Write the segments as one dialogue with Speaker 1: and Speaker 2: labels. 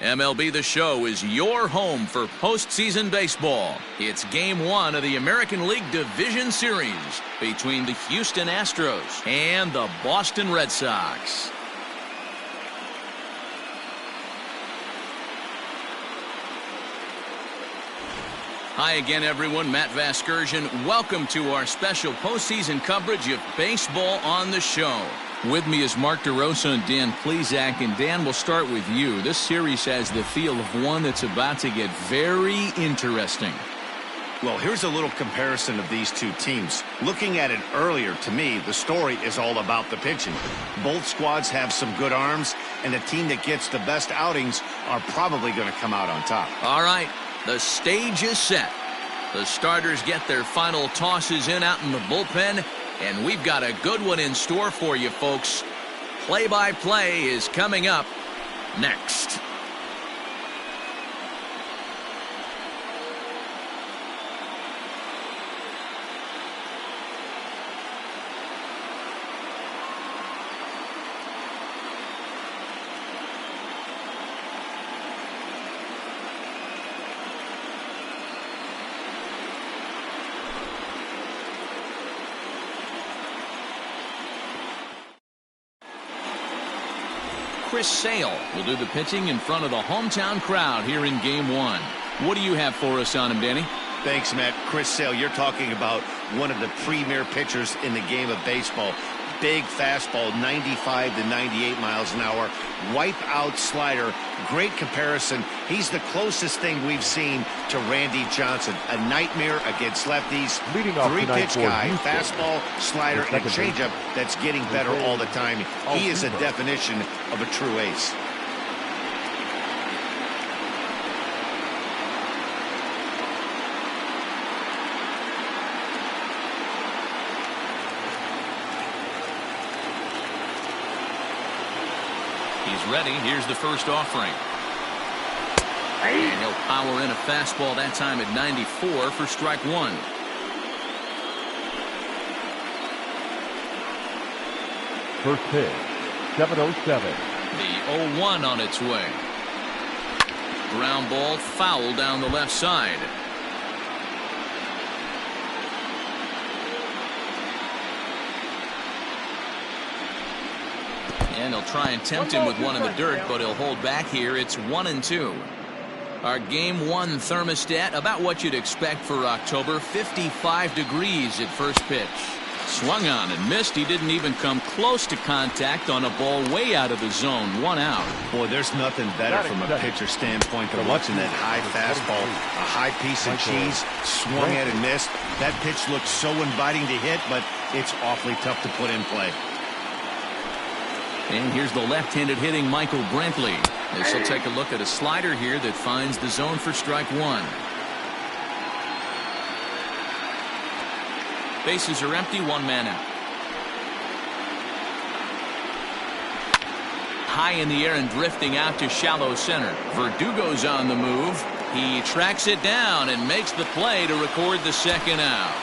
Speaker 1: MLB The Show is your home for postseason baseball. It's Game 1 of the American League Division Series between the Houston Astros and the Boston Red Sox. Hi again, everyone. Matt Vasgersian. Welcome to our special postseason coverage of Baseball on the Show. With me is Mark DeRosa and Dan Plesac. And Dan, we'll start with you. This series has the feel of one that's about to get very interesting.
Speaker 2: Well, here's a little comparison of these two teams. Looking at it earlier, to me, the story is all about the pitching. Both squads have some good arms, and the team that gets the best outings are probably going to come out on top.
Speaker 1: All right, the stage is set. The starters get their final tosses in out in the bullpen, and we've got a good one in store for you, folks. Play-by-play is coming up next. Chris Sale will do the pitching in front of the hometown crowd here in Game 1. What do you have for us on him, Danny?
Speaker 2: Thanks, Matt. Chris Sale, you're talking about one of the premier pitchers in the game of baseball. Big fastball, 95 to 98 miles an hour. Wipe-out slider. Great comparison. He's the closest thing we've seen to Randy Johnson. A nightmare against lefties. Three-pitch guy, fastball, slider, and changeup that's getting better all the time. He is a definition of a true ace.
Speaker 1: He's ready. Here's the first offering. And he'll power in a fastball that time at 94 for strike one.
Speaker 3: First pitch, 7:07.
Speaker 1: The 0-1 on its way. Ground ball foul down the left side. And he'll try and tempt him with one in the dirt, but he'll hold back here. It's 1-2. Our Game 1 thermostat, about what you'd expect for October. 55 degrees at first pitch. Swung on and missed. He didn't even come close to contact on a ball way out of the zone. 1 out.
Speaker 2: Boy, there's nothing better from a pitcher standpoint than watching that high fastball, a high piece of cheese, swung at and missed. That pitch looks so inviting to hit, but it's awfully tough to put in play.
Speaker 1: And here's the left-handed hitting Michael Brantley. This will take a look at a slider here that finds the zone for strike one. Bases are empty, 1 man out. High in the air and drifting out to shallow center. Verdugo's on the move. He tracks it down and makes the play to record the second out.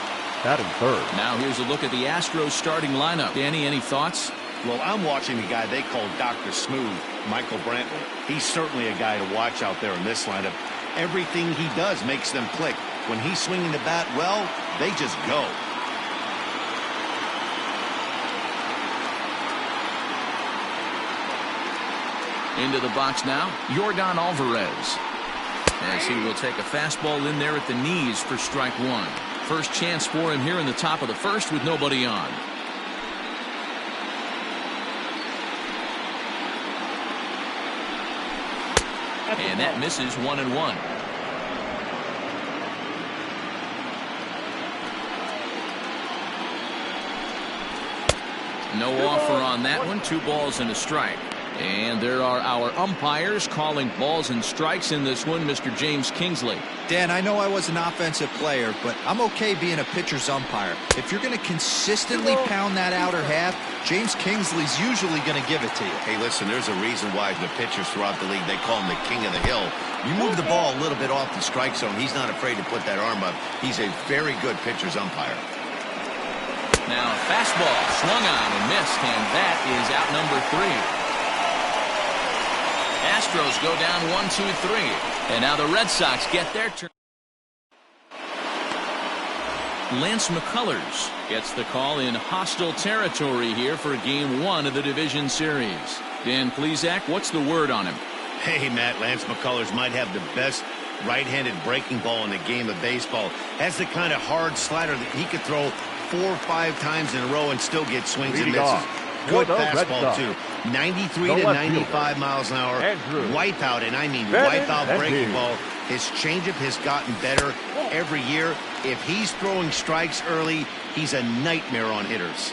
Speaker 3: Batting third.
Speaker 1: Now here's a look at the Astros starting lineup. Danny, any thoughts?
Speaker 2: Well, I'm watching the guy they call Dr. Smooth, Michael Brantley. He's certainly a guy to watch out there in this lineup. Everything he does makes them click. When he's swinging the bat well, they just go.
Speaker 1: Into the box now, Yordan Alvarez. As he will take a fastball in there at the knees for strike one. First chance for him here in the top of the first with nobody on. And that misses 1-1. No offer on that one. 2 balls and a strike. And there are our umpires calling balls and strikes in this one. Mr. James Kingsley.
Speaker 4: Dan, I know I was an offensive player, but I'm okay being a pitcher's umpire. If you're going to consistently pound that outer half, James Kingsley's usually going to give it to you.
Speaker 2: Hey, listen, there's a reason why the pitchers throughout the league, they call him the king of the hill. You move the ball a little bit off the strike zone, he's not afraid to put that arm up. He's a very good pitcher's umpire.
Speaker 1: Now, fastball swung on and missed, and that is out number 3. Astros go down 1-2-3. And now the Red Sox get their turn. Lance McCullers gets the call in hostile territory here for Game 1 of the Division Series. Dan Plesac, what's the word on him?
Speaker 2: Hey, Matt, Lance McCullers might have the best right-handed breaking ball in the game of baseball. Has the kind of hard slider that he could throw 4 or 5 times in a row and still get swings and misses. Good fastball, too. 93 to 95 miles an hour. Wipeout, and I mean wipeout breaking ball. His changeup has gotten better every year. If he's throwing strikes early, he's a nightmare on hitters.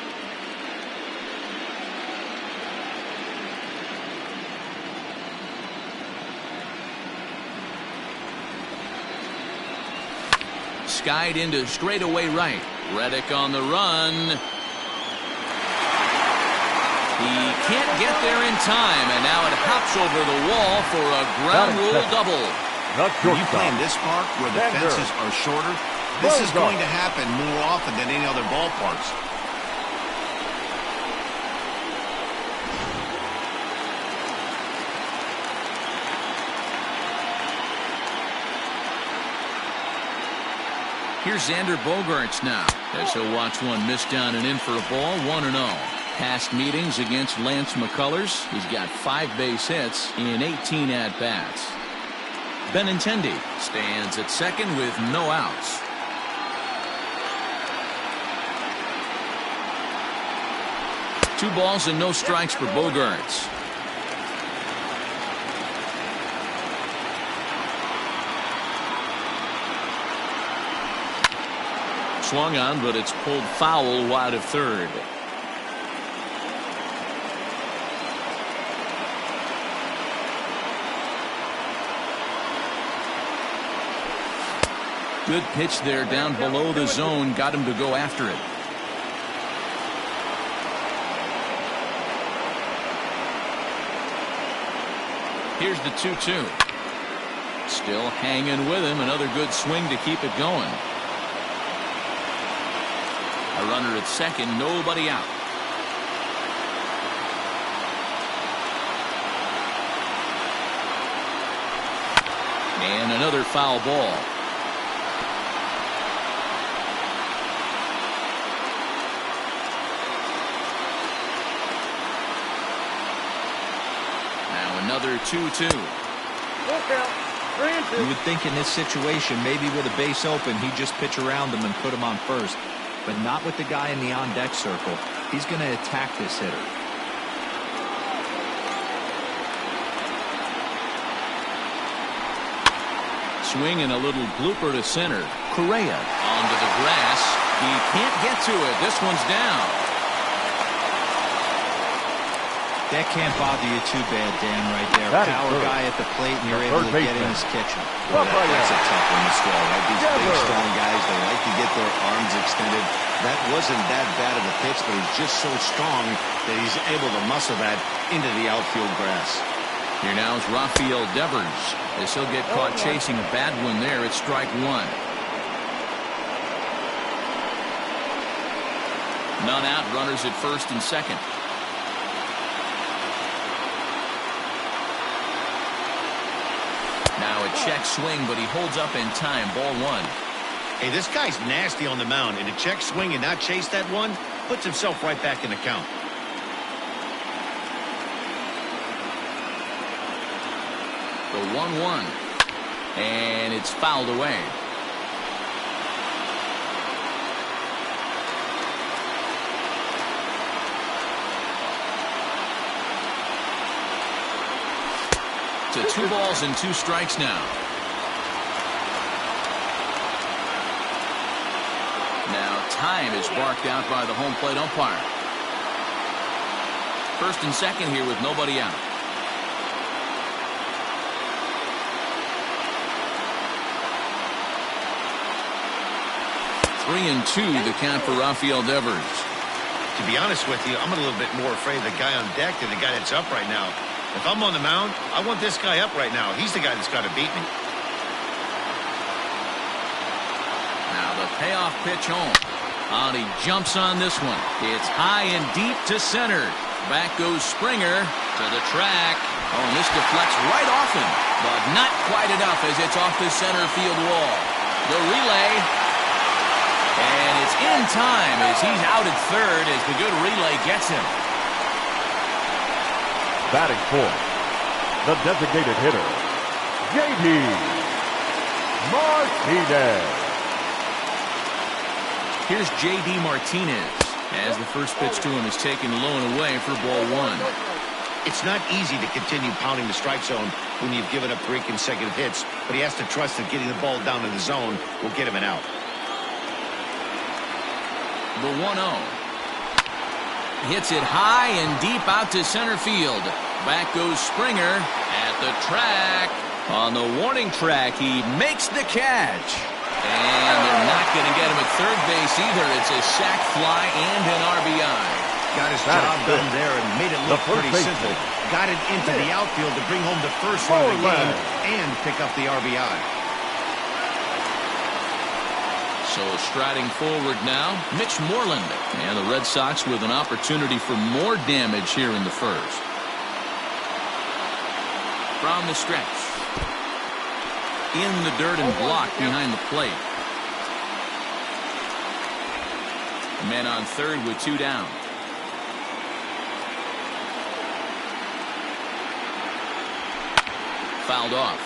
Speaker 1: Skied into straightaway right. Reddick on the run. He can't get there in time, and now it hops over the wall for a ground rule double.
Speaker 2: When you play in this park where the fences are shorter, this is going to happen more often than any other ballparks.
Speaker 1: Here's Xander Bogaerts now, as he'll watch one miss down and in for a ball, 1-0. Past meetings against Lance McCullers, he's got 5 base hits in 18 at-bats. Benintendi stands at second with no outs. Two balls and no strikes for Bogaerts. Swung on, but it's pulled foul wide of third. Good pitch there down below the zone. Got him to go after it. Here's the 2-2. Still hanging with him. Another good swing to keep it going. A runner at second. Nobody out. And another foul ball. Another 2-2.
Speaker 4: You would think in this situation, maybe with a base open, he'd just pitch around him and put him on first. But not with the guy in the on-deck circle. He's going to attack this hitter.
Speaker 1: Swing and a little blooper to center. Correa onto the grass. He can't get to it. This one's down.
Speaker 4: That can't bother you too bad, Dan, right there. Power guy at the plate, and you're able to get in his kitchen.
Speaker 2: Well, that's a tough one to swallow, right? These big, strong guys, they like to get their arms extended. That wasn't that bad of a pitch, but he's just so strong that he's able to muscle that into the outfield grass.
Speaker 1: Here now is Rafael Devers. As he'll get caught chasing a bad one there. It's strike one. None out. Runners at first and second. Now a check swing, but he holds up in time. Ball one.
Speaker 2: Hey, this guy's nasty on the mound, and a check swing and not chase that one puts himself right back in the count.
Speaker 1: The 1-1. And it's fouled away. To 2 balls and 2 strikes now. Now time is barked out by the home plate umpire. First and second here with nobody out. Three and 2 the count for Rafael Devers.
Speaker 2: To be honest with you, I'm a little bit more afraid of the guy on deck than the guy that's up right now. If I'm on the mound, I want this guy up right now. He's the guy that's got to beat me.
Speaker 1: Now the payoff pitch home. And he jumps on this one. It's high and deep to center. Back goes Springer to the track. Oh, and this deflects right off him, but not quite enough as it's off the center field wall. The relay, and it's in time as he's out at third as the good relay gets him.
Speaker 3: Batting fourth, the designated hitter, J.D. Martinez.
Speaker 1: Here's J.D. Martinez as the first pitch to him is taken low and away for ball one.
Speaker 2: It's not easy to continue pounding the strike zone when you've given up 3 consecutive hits, but he has to trust that getting the ball down in the zone will get him an out.
Speaker 1: The 1-0. Hits it high and deep out to center field. Back goes Springer at the track. On the warning track, he makes the catch. And they're not going to get him at third base either. It's a sac fly and an RBI.
Speaker 2: Got his job done there and made it look pretty simple. Got it into the outfield to bring home the first run of the game and pick up the RBI.
Speaker 1: So striding forward now, Mitch Moreland. And the Red Sox with an opportunity for more damage here in the first. From the stretch. In the dirt and blocked behind the plate. Men on third with 2 down. Fouled off.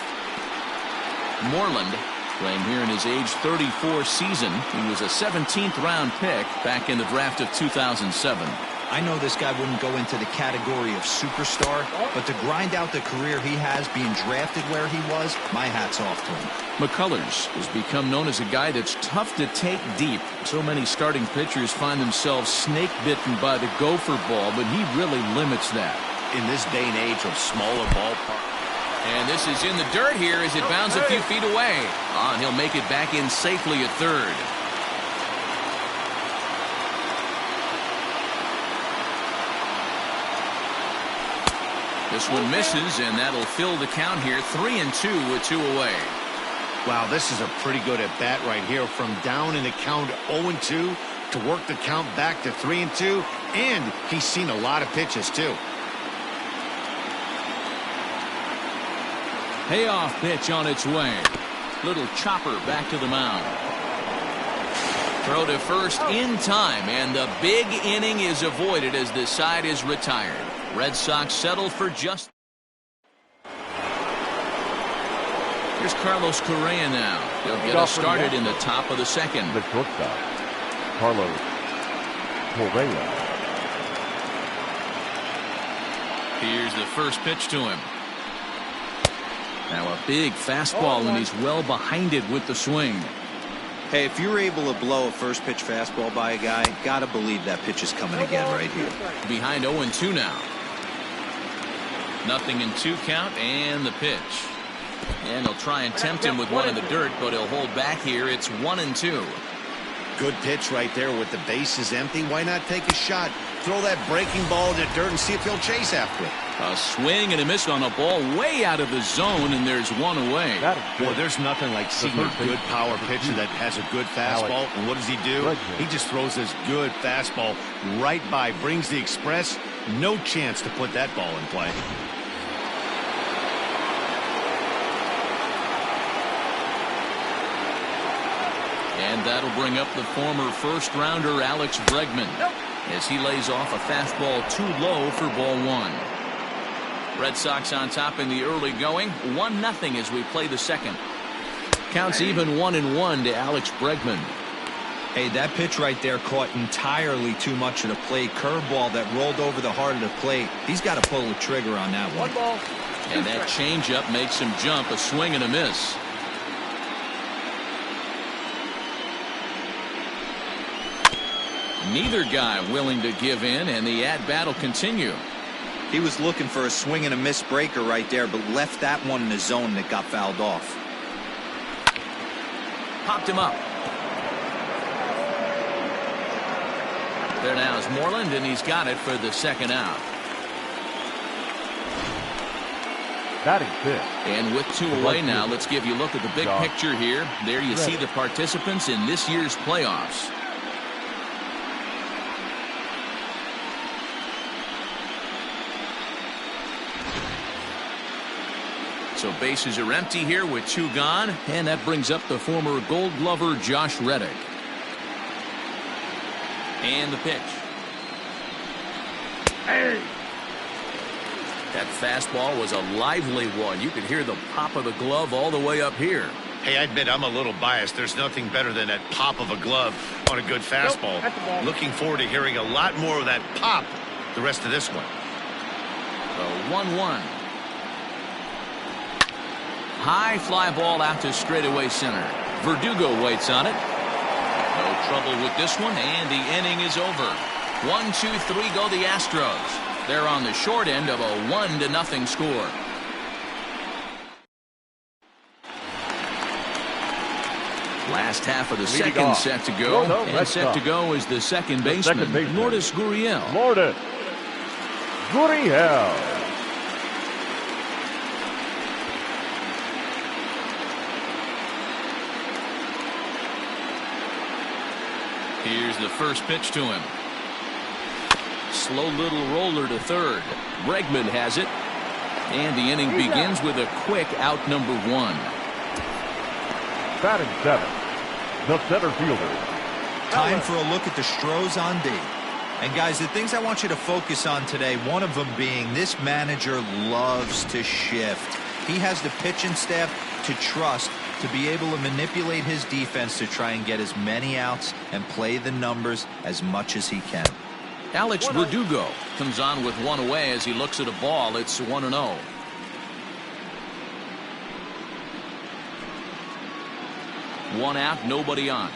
Speaker 1: Moreland playing here in his age 34 season. He was a 17th round pick back in the draft of 2007.
Speaker 4: I know this guy wouldn't go into the category of superstar, but to grind out the career he has being drafted where he was, my hat's off to him.
Speaker 1: McCullers has become known as a guy that's tough to take deep. So many starting pitchers find themselves snake bitten by the gopher ball, but he really limits that.
Speaker 2: In this day and age of smaller ballparks.
Speaker 1: And this is in the dirt here as it bounds a few feet away. And he'll make it back in safely at third. This one misses, and that'll fill the count here. 3-2 with 2 away.
Speaker 2: Wow, this is a pretty good at bat right here. From down in the count 0-2 to work the count back to 3-2, and he's seen a lot of pitches too.
Speaker 1: Payoff pitch on its way. Little chopper back to the mound. Throw to first in time, and the big inning is avoided as the side is retired. Red Sox settle for just. Here's Carlos Correa now. He'll get us started in the top of the second.
Speaker 3: The shortstop, Carlos Correa.
Speaker 1: Here's the first pitch to him. Now a big fastball, and he's well behind it with the swing.
Speaker 4: Hey, if you're able to blow a first pitch fastball by a guy, gotta believe that pitch is coming again right here.
Speaker 1: Behind 0-2 now. 0-2 count, and the pitch. And he'll try and tempt him with one in the dirt, but he'll hold back here. It's 1-2.
Speaker 2: Good pitch right there with the bases empty. Why not take a shot? Throw that breaking ball in the dirt and see if he'll chase after it.
Speaker 1: A swing and a miss on a ball way out of the zone, and there's one away.
Speaker 2: Boy, there's nothing like seeing a good power pitcher that has a good fastball. And what does he do? He just throws this good fastball right by, brings the express. No chance to put that ball in play.
Speaker 1: And that'll bring up the former first-rounder Alex Bregman as he lays off a fastball too low for ball one. Red Sox on top in the early going, 1-0 as we play the second. Counts even 1-1 to Alex Bregman.
Speaker 4: Hey, that pitch right there caught entirely too much of the plate. Curveball that rolled over the heart of the plate. He's got to pull the trigger on that one.
Speaker 1: And that changeup makes him jump. A swing and a miss. Neither guy willing to give in, and the at-bat will continue.
Speaker 4: He was looking for a swing and a miss breaker right there, but left that one in the zone that got fouled off.
Speaker 1: Popped him up. There now is Moreland, and he's got it for the second out.
Speaker 3: Batting fifth.
Speaker 1: And with 2 away now, let's give you a look at the big picture here. There you see the participants in this year's playoffs. So bases are empty here with 2 gone, and that brings up the former Gold Glover Josh Reddick. And the pitch.
Speaker 3: Hey.
Speaker 1: That fastball was a lively one. You could hear the pop of the glove all the way up here.
Speaker 2: Hey, I admit I'm a little biased. There's nothing better than that pop of a glove on a good fastball.
Speaker 3: Nope,
Speaker 2: looking forward to hearing a lot more of that pop the rest of this one.
Speaker 1: The 1-1. High fly ball out to straightaway center. Verdugo waits on it. No trouble with this one, and the inning is over. 1, 2, 3 go the Astros. They're on the short end of a 1-0 score. Last half of the second set to go. And set to go is the second baseman, Lourdes Gurriel.
Speaker 3: Lourdes Gurriel.
Speaker 1: Here's the first pitch to him. Slow little roller to third. Bregman has it. And the inning begins with a quick out number 1.
Speaker 3: Batting 7, the center fielder.
Speaker 4: Time for a look at the Stros on D. And guys, the things I want you to focus on today, one of them being this manager loves to shift. He has the pitching staff to trust to be able to manipulate his defense to try and get as many outs and play the numbers as much as he can.
Speaker 1: Alex Verdugo comes on with 1 away as he looks at a ball. It's 1-0. One out, nobody on.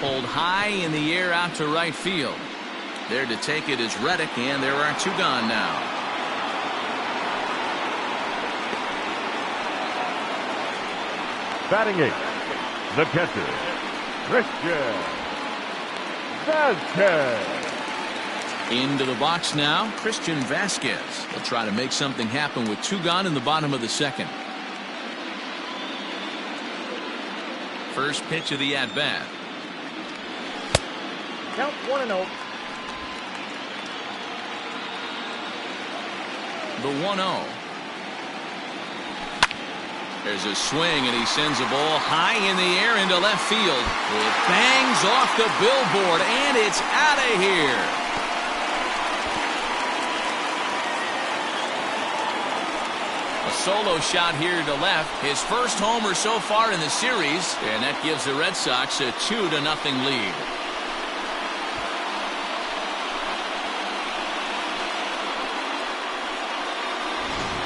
Speaker 1: Pulled high in the air out to right field. There to take it is Reddick, and there are 2 gone now.
Speaker 3: Batting 8, the catcher, Christian Vasquez.
Speaker 1: Into the box now, Christian Vasquez. He'll try to make something happen with 2 gone in the bottom of the second. First pitch of the at-bat.
Speaker 3: Count 1-0.
Speaker 1: The 1-0. There's a swing, and he sends a ball high in the air into left field. It bangs off the billboard, and it's out of here. A solo shot here to left. His first homer so far in the series, and that gives the Red Sox a 2-0 lead.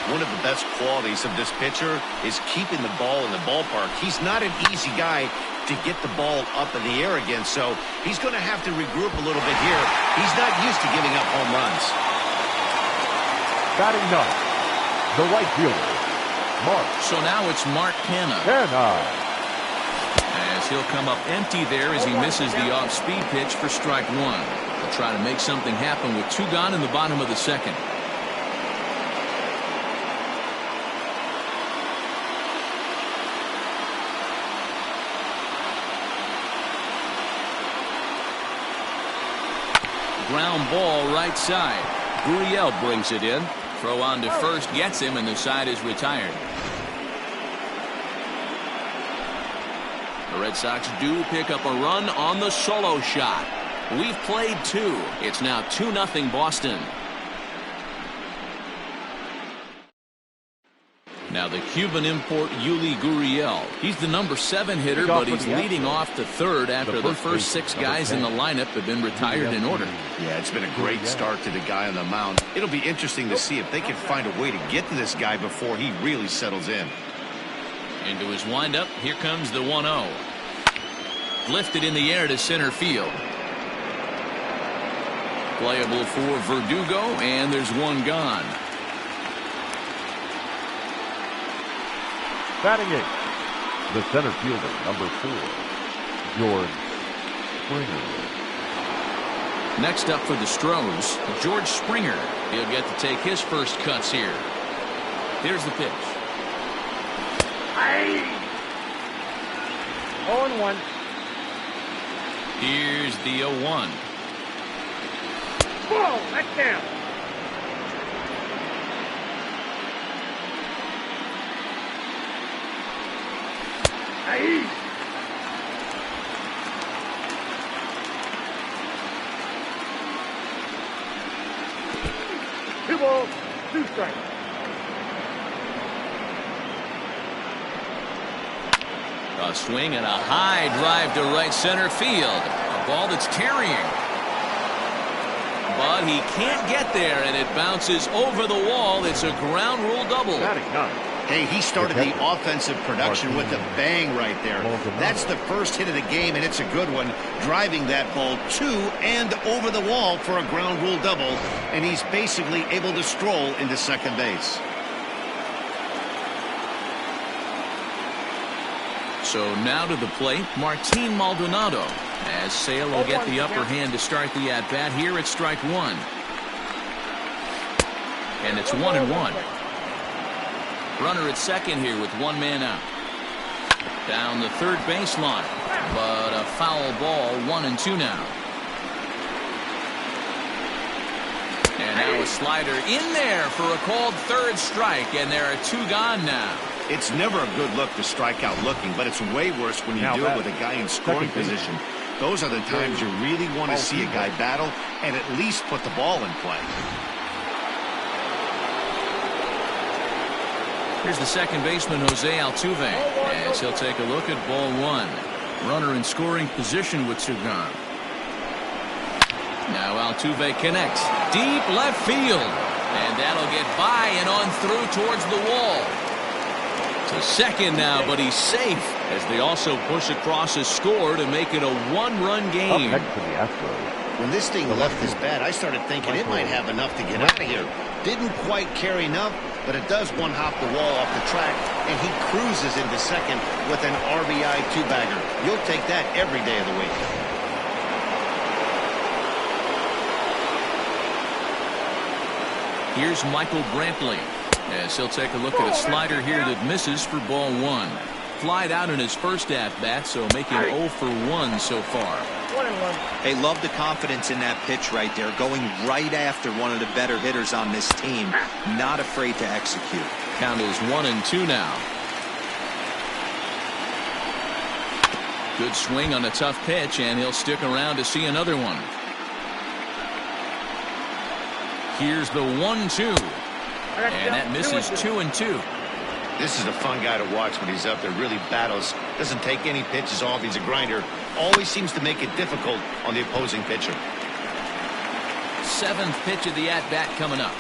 Speaker 2: One of the best qualities of this pitcher is keeping the ball in the ballpark. He's not an easy guy to get the ball up in the air again, so he's going to have to regroup a little bit here. He's not used to giving up home runs.
Speaker 3: Batting 9, the right fielder, Mark.
Speaker 1: So now it's Mark Canha. As he'll come up empty there as he misses the off-speed pitch for strike 1. He'll try to make something happen with 2 gone in the bottom of the second. Ground ball right side. Gurriel brings it in. Throw on to first gets him, and the side is retired. The Red Sox do pick up a run on the solo shot. We've played 2. It's now 2-0 Boston. Now the Cuban import Yuli Gurriel. He's the number 7 hitter, but he's leading off the third after the first 6 guys in the lineup have been retired in order.
Speaker 2: Yeah, it's been a great start to the guy on the mound. It'll be interesting to see if they can find a way to get to this guy before he really settles in.
Speaker 1: Into his windup, here comes the 1-0. Lifted in the air to center field. Playable for Verdugo, and there's 1 gone.
Speaker 3: Batting 8, the center fielder, number 4, George Springer.
Speaker 1: Next up for the Stros, George Springer. He'll get to take his first cuts here. Here's the pitch.
Speaker 3: 0-1.
Speaker 1: Here's the 0-1.
Speaker 3: Whoa, that's down. Two balls, two strikes.
Speaker 1: A swing and a high drive to right center field. A ball that's carrying. But he can't get there, and it bounces over the wall. It's a ground rule double.
Speaker 2: Hey, he started the offensive production with a bang right there. That's the first hit of the game, and it's a good one. Driving that ball to and over the wall for a ground rule double, and he's basically able to stroll into second base.
Speaker 1: So now to the plate, Martin Maldonado, as Sale will get the upper hand to start the at-bat. Here it's strike one. And it's 1-1. Runner at second here with one man out. Down the third baseline, but a foul ball, 1-2 now. And now a slider in there for a called third strike, and there are two gone now.
Speaker 2: It's never a good look to strike out looking, but it's way worse when you do it with a guy in scoring position. Those are the times you really want to see a guy battle and at least put the ball in play.
Speaker 1: Here's the second baseman, Jose Altuve, as he'll take a look at ball one. Runner in scoring position with two gone. Now Altuve connects. Deep left field. And that'll get by and on through towards the wall. To second now, but he's safe as they also push across a score to make it a one-run game.
Speaker 3: Up next to the Astros.
Speaker 2: When this thing left his bat, I started thinking it might have enough to get out of here. Didn't quite carry enough, but it does one-hop the wall off the track, and he cruises into second with an RBI two-bagger. You'll take that every day of the week.
Speaker 1: Here's Michael Brantley, as he'll take a look at a slider here that misses for ball one. Flied out in his first at-bat, so making 0 for 1 so far.
Speaker 4: Hey, love the confidence in that pitch right there, going right after one of the better hitters on this team. Not afraid to execute.
Speaker 1: Count is 1-2 now. Good swing on a tough pitch, and he'll stick around to see another one. Here's the 1-2. And that misses 2-2.
Speaker 2: This is a fun guy to watch when he's up there. Really battles. Doesn't take any pitches off. He's a grinder. Always seems to make it difficult on the opposing pitcher.
Speaker 1: Seventh pitch of the at-bat coming up.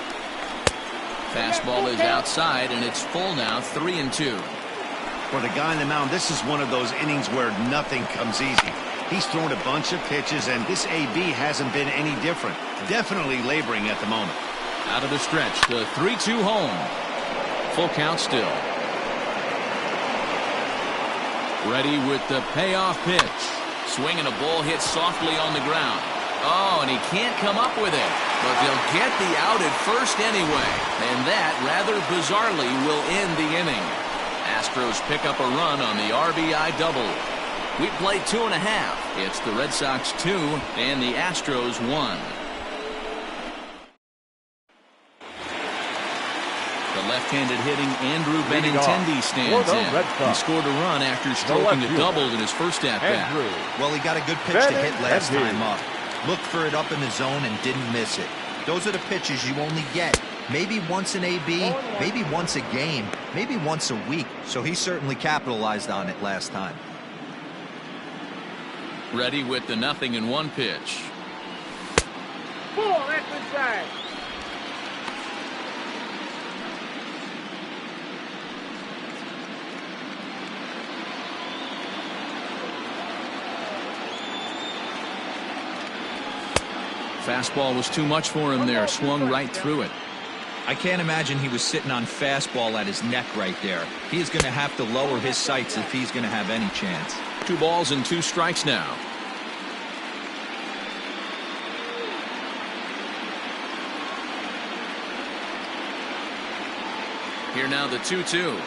Speaker 1: Fastball is outside, and it's full now, 3-2.
Speaker 2: For the guy on the mound, this is one of those innings where nothing comes easy. He's thrown a bunch of pitches, and this AB hasn't been any different. Definitely laboring at the moment.
Speaker 1: Out of the stretch, the 3-2 home. Full count still. Ready with the payoff pitch. Swing and a ball hit softly on the ground. Oh, and he can't come up with it. But they'll get the out at first anyway. And that, rather bizarrely, will end the inning. Astros pick up a run on the RBI double. We played 2.5. It's the Red Sox 2 and the Astros 1. The left-handed hitting Andrew Benintendi stands in. He scored a run after stroking a double in his first at-bat.
Speaker 4: Well, he got a good pitch to hit last time up. Looked for it up in the zone and didn't miss it. Those are the pitches you only get maybe once in AB, maybe once a game, maybe once a week. So he certainly capitalized on it last time.
Speaker 1: Ready with the 0-1 pitch.
Speaker 3: Ball, that's inside.
Speaker 1: Fastball was too much for him there. Swung right through it.
Speaker 4: I can't imagine he was sitting on fastball at his neck right there. He is going to have to lower his sights if he's going to have any chance.
Speaker 1: 2 balls and 2 strikes now. Here now the 2-2.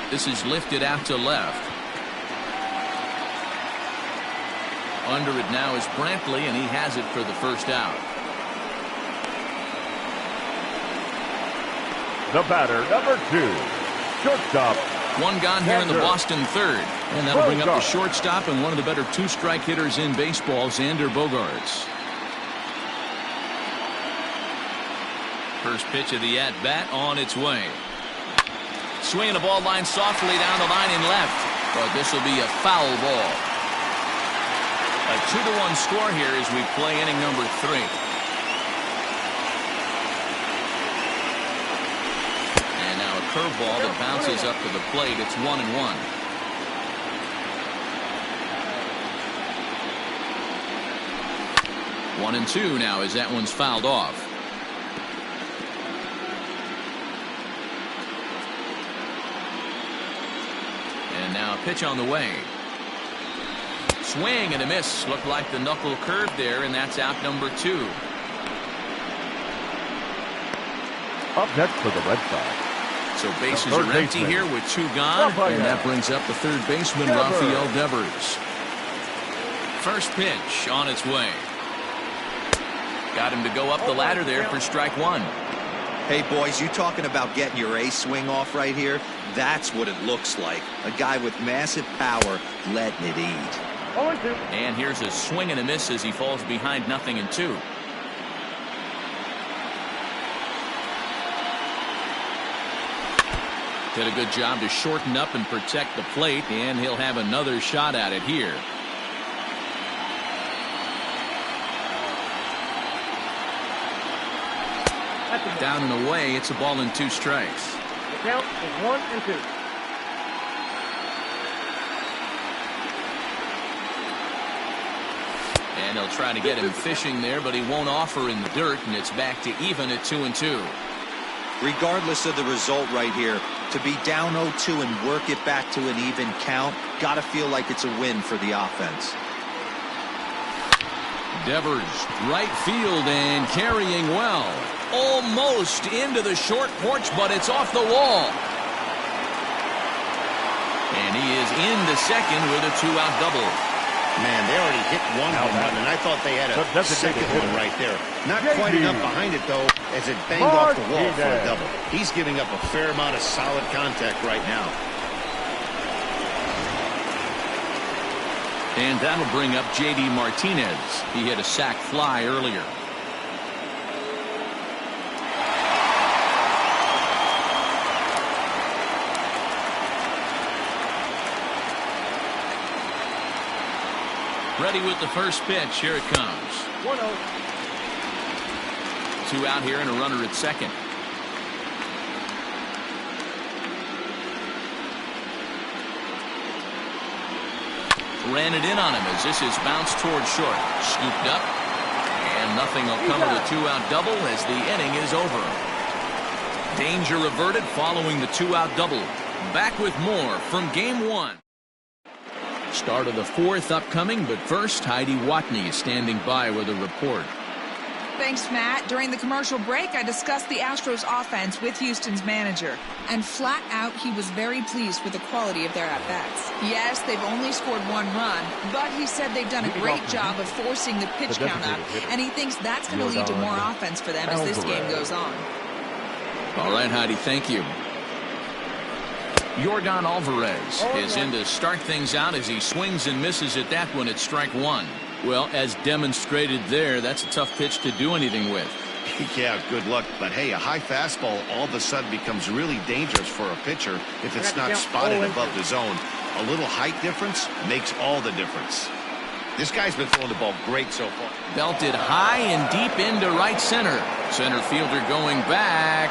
Speaker 1: This is lifted out to left. Under it now is Brantley, and he has it for the first out.
Speaker 3: The batter, number 2, shortstop,
Speaker 1: One gone here in the Boston third. And that'll bring up the shortstop and one of the better two-strike hitters in baseball, Xander Bogaerts. First pitch of the at-bat on its way. Swinging the ball line softly down the line in left. But this will be a foul ball. A 2-1 score here as we play inning number 3. And now a curveball that bounces up to the plate. It's 1-1. One and two now as that one's fouled off. And now a pitch on the way. Swing and a miss. Looked like the knuckle curve there, and that's out number 2.
Speaker 3: Up next for the Red Sox.
Speaker 1: So bases are empty here with 2 gone, and that brings up the third baseman, Rafael Devers. First pitch on its way. Got him to go up the ladder there for strike 1.
Speaker 4: Hey, boys, you talking about getting your A swing off right here? That's what it looks like. A guy with massive power letting it eat.
Speaker 1: And here's a swing and a miss as he falls behind 0-2. Did a good job to shorten up and protect the plate, and he'll have another shot at it here. Down and away, it's a ball and 2 strikes.
Speaker 5: The count is 1-2.
Speaker 1: And they'll try to get him fishing there, but he won't offer in the dirt, and it's back to even at 2-2.
Speaker 4: Regardless of the result right here, to be down 0-2 and work it back to an even count, gotta feel like it's a win for the offense.
Speaker 1: Devers, right field and carrying well. Almost into the short porch, but it's off the wall. And he is into second with a 2-out double.
Speaker 2: Man, they already hit one home run, and I thought they had a second one right there. Not quite enough behind it, though, as it banged off the wall for a double. He's giving up a fair amount of solid contact right now.
Speaker 1: And that'll bring up J.D. Martinez. He hit a sac fly earlier. Ready with the first pitch. Here it comes.
Speaker 5: 1-0.
Speaker 1: 2 out here and a runner at second. Ran it in on him as this is bounced towards short. Scooped up. And nothing will come of the 2-out double as the inning is over. Danger averted following the 2-out double. Back with more from Game 1. Start of the 4th upcoming, but first, Heidi Watney is standing by with a report.
Speaker 6: Thanks, Matt. During the commercial break, I discussed the Astros offense with Houston's manager. And flat out, he was very pleased with the quality of their at-bats. Yes, they've only scored 1 run, but he said they've done a great job of forcing the pitch count up, and he thinks that's going to lead to more offense for them as this game goes on.
Speaker 1: All right, Heidi, thank you. Yordan Alvarez is in to start things out as he swings and misses at that one at strike 1. Well, as demonstrated there, that's a tough pitch to do anything with.
Speaker 2: Yeah, good luck. But hey, a high fastball all of a sudden becomes really dangerous for a pitcher if it's not spotted above the zone. A little height difference makes all the difference. This guy's been throwing the ball great so far.
Speaker 1: Belted high and deep into right center. Center fielder going back.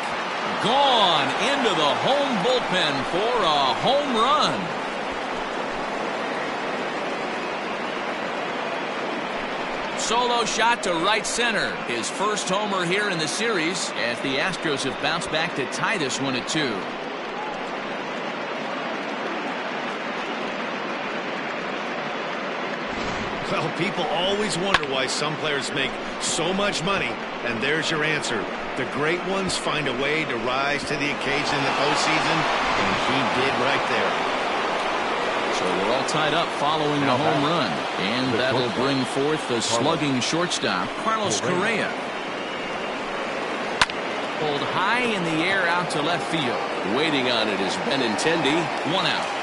Speaker 1: Gone into the home bullpen for a home run. Solo shot to right center. His first homer here in the series as the Astros have bounced back to tie this one at 2.
Speaker 2: Well, people always wonder why some players make so much money, and there's your answer. The great ones find a way to rise to the occasion in the postseason, and he did right there.
Speaker 1: So we're all tied up following the home run, and that'll bring forth the slugging shortstop, Carlos Correa. Pulled high in the air out to left field. Waiting on it is Benintendi. 1 out.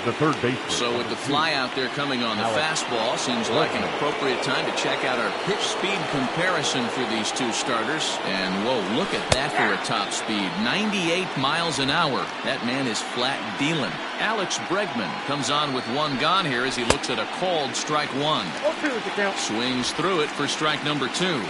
Speaker 3: The third baseman.
Speaker 1: So with the fly out there coming on the fastball, seems like an appropriate time to check out our pitch speed comparison for these two starters. And whoa, look at that for a top speed. 98 miles an hour. That man is flat dealing. Alex Bregman comes on with 1 gone here as he looks at a called strike 1.
Speaker 5: 0-2 is the count.
Speaker 1: Swings through it for strike number 2.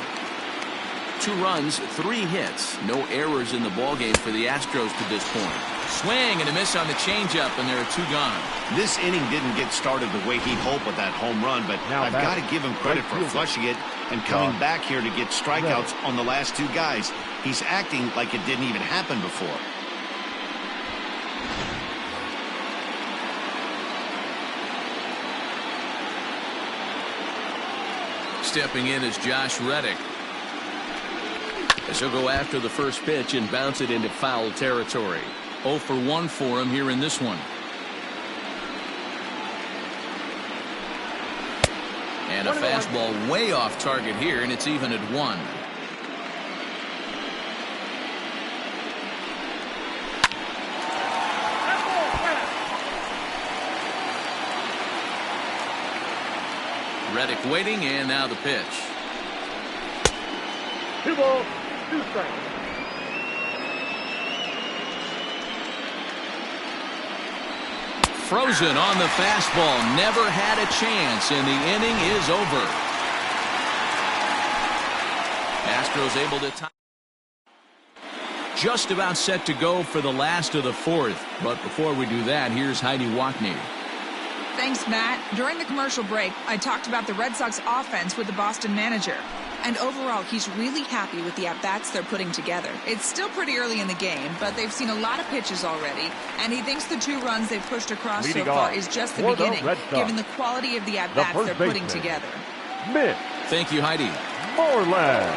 Speaker 1: 2 runs, 3 hits. No errors in the ballgame for the Astros to this point. Swing and a miss on the changeup, and there are 2 gone.
Speaker 2: This inning didn't get started the way he'd hoped with that home run, but
Speaker 3: Now
Speaker 2: I've got to give him credit for flushing it and coming back here to get strikeouts on the last 2 guys. He's acting like it didn't even happen before.
Speaker 1: Stepping in is Josh Reddick, as he'll go after the first pitch and bounce it into foul territory. 0 for 1 for him here in this one. And a fastball way off target here, and it's even at 1. Reddick waiting, and now the pitch.
Speaker 5: 2 balls, 2 strikes.
Speaker 1: Frozen on the fastball. Never had a chance, and the inning is over. Astros able to tie. Just about set to go for the last of the 4th. But before we do that, here's Heidi Watney.
Speaker 6: Thanks, Matt. During the commercial break, I talked about the Red Sox offense with the Boston manager. And overall, he's really happy with the at-bats they're putting together. It's still pretty early in the game, but they've seen a lot of pitches already. And he thinks the 2 runs they've pushed across so far is just the beginning, given the quality of the at-bats they're putting together.
Speaker 1: Thank you, Heidi.
Speaker 3: Moreland.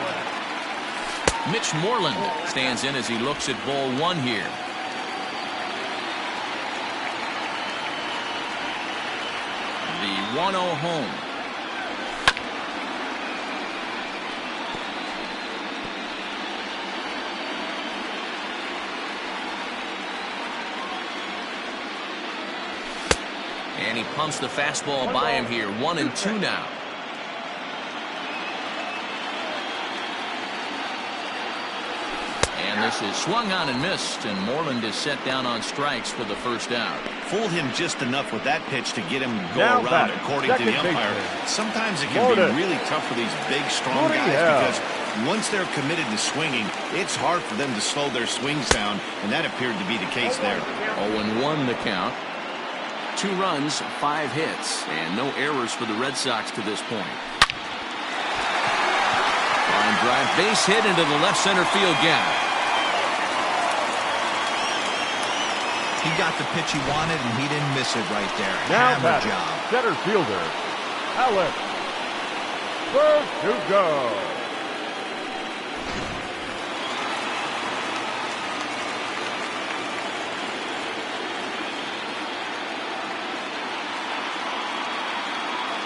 Speaker 1: Mitch Moreland stands in as he looks at ball 1 here. The 1-0 home. And he pumps the fastball by him here. 1-2 now. And this is swung on and missed, and Moreland is set down on strikes for the first out.
Speaker 2: Fooled him just enough with that pitch to get him go
Speaker 3: Now
Speaker 2: around,
Speaker 3: batting,
Speaker 2: according to the
Speaker 3: second
Speaker 2: umpire.
Speaker 3: baseman.
Speaker 2: Sometimes it can be really tough for these big, strong guys because once they're committed to swinging, it's hard for them to slow their swings down, and that appeared to be the case there.
Speaker 1: 0-1 the count. 2 runs, 5 hits, and no errors for the Red Sox to this point. Line drive, base hit into the left center field gap.
Speaker 4: He got the pitch he wanted, and he didn't miss it right there.
Speaker 3: Now
Speaker 4: Hammer
Speaker 3: batting,
Speaker 4: job.
Speaker 3: center fielder, Alex. First to go.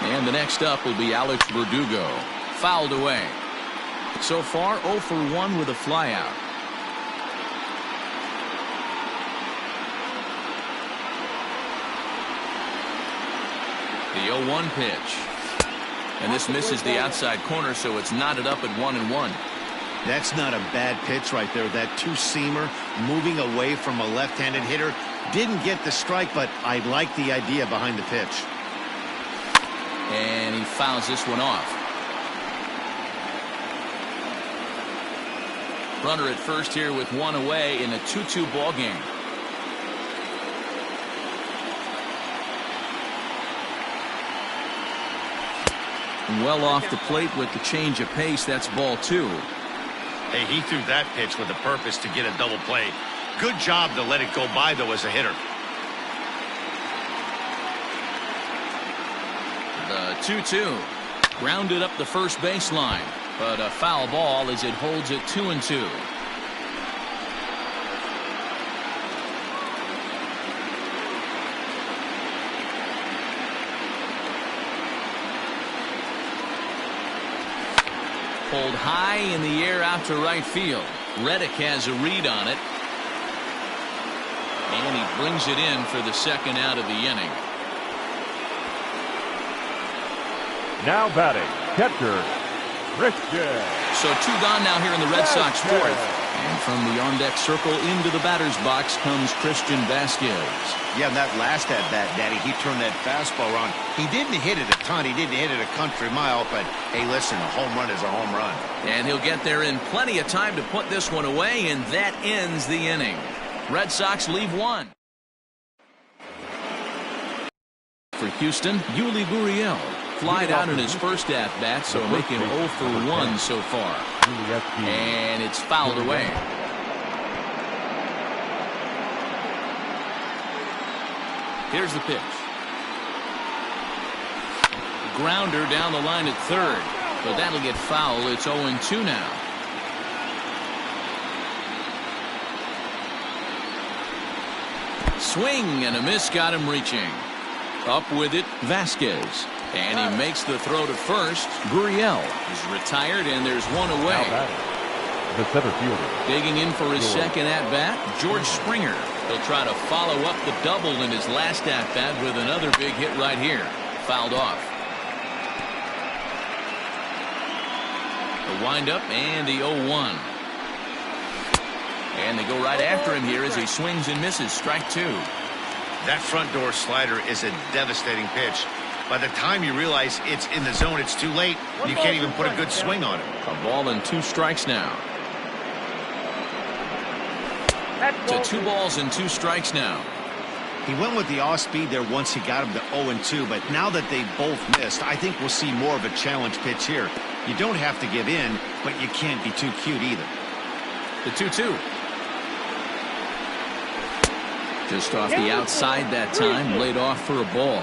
Speaker 1: And the next up will be Alex Verdugo. Fouled away. So far, 0 for 1 with a flyout. The 0-1 pitch. And this misses the outside corner, so it's knotted up at 1-1.
Speaker 2: That's not a bad pitch right there. That 2-seamer moving away from a left-handed hitter. Didn't get the strike, but I like the idea behind the pitch.
Speaker 1: And he fouls this one off. Runner at first here with 1 away in a 2-2 ball game. Well off the plate with the change of pace. That's ball 2.
Speaker 2: Hey, he threw that pitch with a purpose to get a double play. Good job to let it go by, though, as a hitter.
Speaker 1: The 2-2. Grounded up the first baseline, but a foul ball as it holds it 2-2. Pulled high in the air out to right field. Reddick has a read on it. And he brings it in for the second out of the inning.
Speaker 3: Now batting, catcher, Christian.
Speaker 1: So 2 gone now here in the Red Sox fourth. And from the on-deck circle into the batter's box comes Christian Vasquez.
Speaker 2: Yeah, and that last at-bat, Daddy, he turned that fastball around. He didn't hit it a ton. He didn't hit it a country mile, but, hey, listen, a home run is a home run.
Speaker 1: And he'll get there in plenty of time to put this one away, and that ends the inning. Red Sox leave 1. For Houston, Yuli Gurriel flied out in his first at-bat, so make him 0 for 1 so far. And it's fouled away. Here's the pitch. Grounder down the line at third, but that'll get foul. It's 0-2 now. Swing and a miss got him reaching. Up with it, Vasquez. And he makes the throw to first. Gurriel is retired, and there's one away.
Speaker 3: The center fielder.
Speaker 1: Digging in for his second at-bat, George Springer. He'll try to follow up the double in his last at-bat with another big hit right here. Fouled off. The windup and the 0-1. And they go right after him here as he swings and misses. Strike 2.
Speaker 2: That front door slider is a devastating pitch. By the time you realize it's in the zone, it's too late. You can't even put a good swing on it.
Speaker 1: A ball and 2 strikes now. To 2 balls and 2 strikes now.
Speaker 2: He went with the off speed there once he got him to 0-2, but now that they both missed, I think we'll see more of a challenge pitch here. You don't have to give in, but you can't be too cute either.
Speaker 1: The 2-2. Just off the outside that time, laid off for a ball.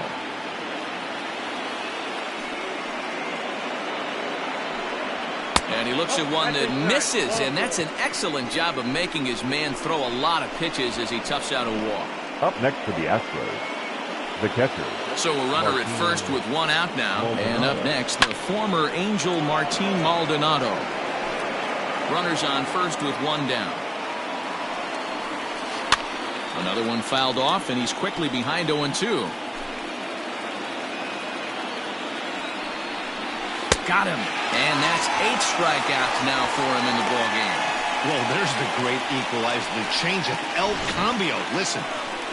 Speaker 1: And he looks at one that misses, and that's an excellent job of making his man throw a lot of pitches as he toughs out a walk.
Speaker 3: Up next for the Astros, the catcher.
Speaker 1: So a runner at first with 1 out now. And up next, the former Angel Martin Maldonado. Runners on first with 1 down. Another one fouled off, and he's quickly behind 0-2. Got him. And that's 8 strikeouts now for him in the ballgame.
Speaker 2: Well, there's the great equalizer, the changeup, El Cambio. Listen,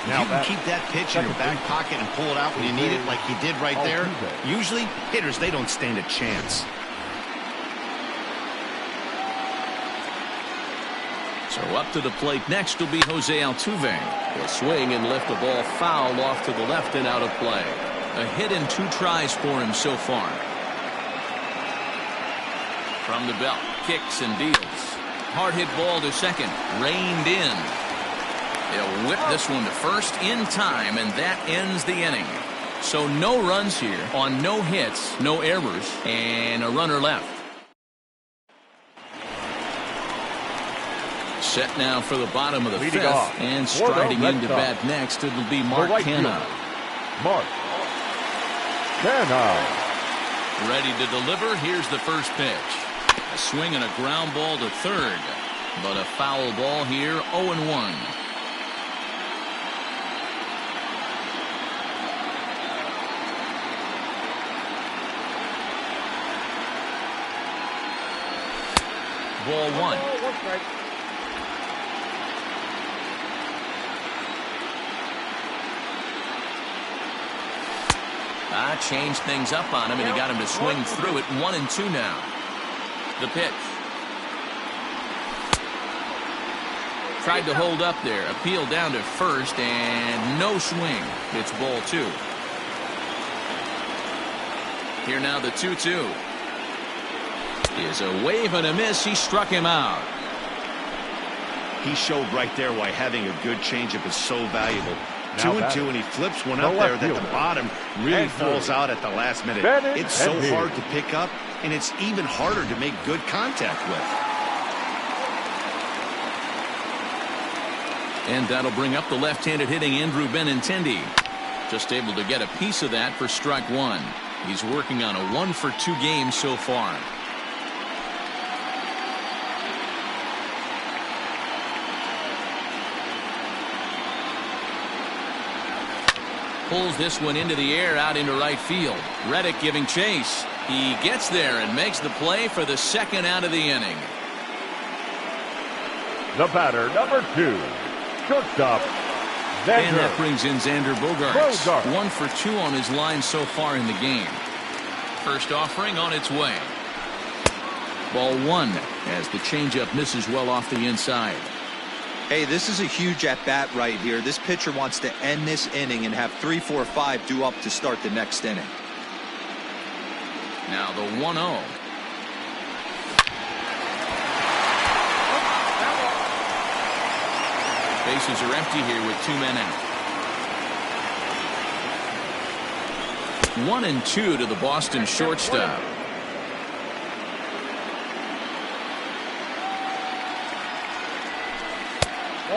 Speaker 3: now
Speaker 2: you can keep that pitch in your back pocket and pull it out when you need it like he did right there. Usually, hitters, they don't stand a chance.
Speaker 1: So up to the plate next will be Jose Altuve. He'll swing and lift the ball foul off to the left and out of play. A hit in 2 tries for him so far. From the belt, kicks and deals. Hard hit ball to second, reined in. He'll whip this one to first in time, and that ends the inning. So no runs here on no hits, no errors, and a runner left. Set now for the bottom of the
Speaker 3: Leading
Speaker 1: 5th,
Speaker 3: off
Speaker 1: and
Speaker 3: for the
Speaker 1: striding
Speaker 3: Red
Speaker 1: into
Speaker 3: Sox.
Speaker 1: bat next, it'll be Mark
Speaker 3: right
Speaker 1: Canha.
Speaker 3: fielder, Mark Canha.
Speaker 1: Ready to deliver. Here's the first pitch. A swing and a ground ball to third, but a foul ball here. 0-1. Ball 1.
Speaker 5: 1 strike.
Speaker 1: Changed things up on him, and he got him to swing through it. 1-2 now. The pitch. Tried to hold up there. Appeal down to first, and no swing. It's ball 2. Here now the 2-2. Is a wave and a miss. He struck him out.
Speaker 2: He showed right there why having a good changeup is so valuable.
Speaker 3: Now
Speaker 2: 2-2, and he flips one
Speaker 3: the
Speaker 2: up there
Speaker 3: left
Speaker 2: that the
Speaker 3: fielder.
Speaker 2: bottom really
Speaker 3: And
Speaker 2: falls
Speaker 3: through.
Speaker 2: out at the last minute.
Speaker 3: Bennett
Speaker 2: It's so
Speaker 3: and
Speaker 2: hard
Speaker 3: in.
Speaker 2: to pick up, and it's even harder to make good contact with.
Speaker 1: And that'll bring up the left-handed hitting Andrew Benintendi. Just able to get a piece of that for strike 1. He's working on a 1-for-2 game so far. Pulls this one into the air out into right field. Reddick giving chase. He gets there and makes the play for the second out of the inning.
Speaker 3: The batter, number 2, shortstop,
Speaker 1: And
Speaker 3: Xander.
Speaker 1: that brings in Xander Bogaerts.
Speaker 3: Bogaerts.
Speaker 1: 1 for 2 on his line so far in the game. First offering on its way. Ball 1 as the changeup misses well off the inside.
Speaker 4: Hey, this is a huge at-bat right here. This pitcher wants to end this inning and have 3, 4, 5 due up to start the next inning.
Speaker 1: Now the 1-0. Bases are empty here with 2 men out. 1-2 to the Boston shortstop.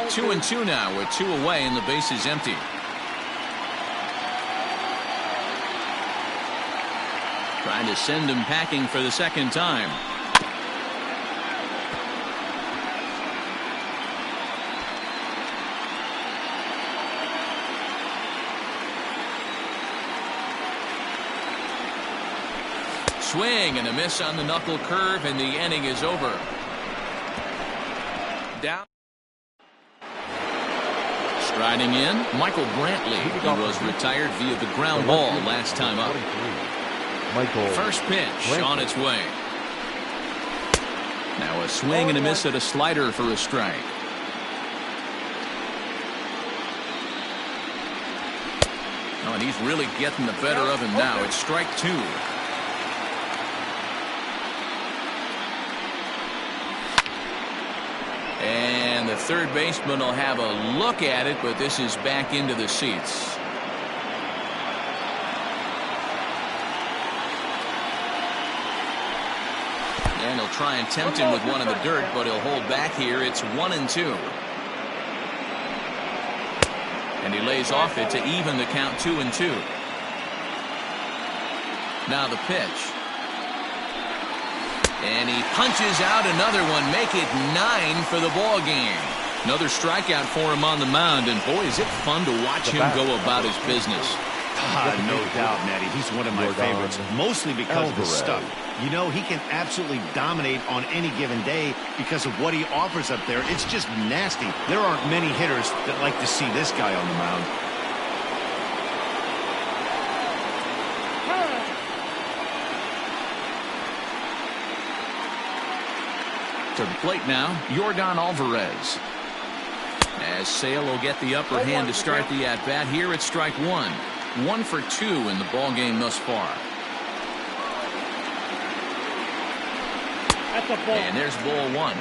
Speaker 1: Two and two now with 2 away and the bases empty. Trying to send him packing for the second time. Swing and a miss on the knuckle curve, and the inning is over. Down. Striding in, Michael Brantley. He was retired via the ground ball last time up. First pitch on its way. Now a swing and a miss at a slider for a strike. Oh, and he's really getting the better of him now. It's strike 2. And the third baseman will have a look at it, but this is back into the seats. And he'll try and tempt him with one in the dirt, but he'll hold back here. It's 1-2. And he lays off it to even the count 2-2. Now the pitch. And he punches out another one, make it 9 for the ball game. Another strikeout for him on the mound, and boy, is it fun to watch him go about his business.
Speaker 2: No doubt, Matty. He's one of my favorites, mostly because of his stuff. You know, he can absolutely dominate on any given day because of what he offers up there. It's just nasty. There aren't many hitters that like to see this guy on the mound.
Speaker 1: To the plate now, Yordan Alvarez. As Sale will get the upper hand to start the at-bat here, it's strike 1. 1 for 2 in the ball game thus far. And there's ball 1.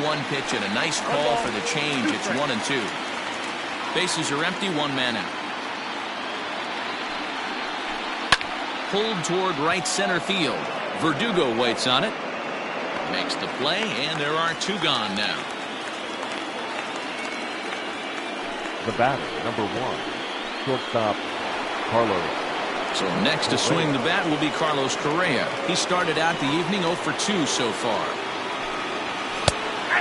Speaker 1: One pitch and a nice call for the change. It's 1-2. Bases are empty, 1 man out. Pulled toward right center field. Verdugo waits on it. Makes the play, and there are 2 gone now.
Speaker 3: The batter, number 1, shortstop, Carlos.
Speaker 1: So next to swing the bat will be Carlos Correa. He started out the evening 0 for 2 so far.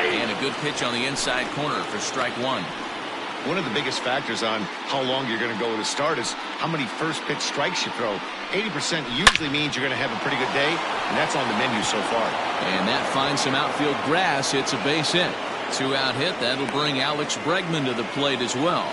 Speaker 1: And a good pitch on the inside corner for strike 1.
Speaker 2: One of the biggest factors on how long you're going to go with a start is how many first pitch strikes you throw. 80% usually means you're going to have a pretty good day, and that's on the menu so far.
Speaker 1: And that finds some outfield grass. It's a base hit. 2-out hit. That'll bring Alex Bregman to the plate as well.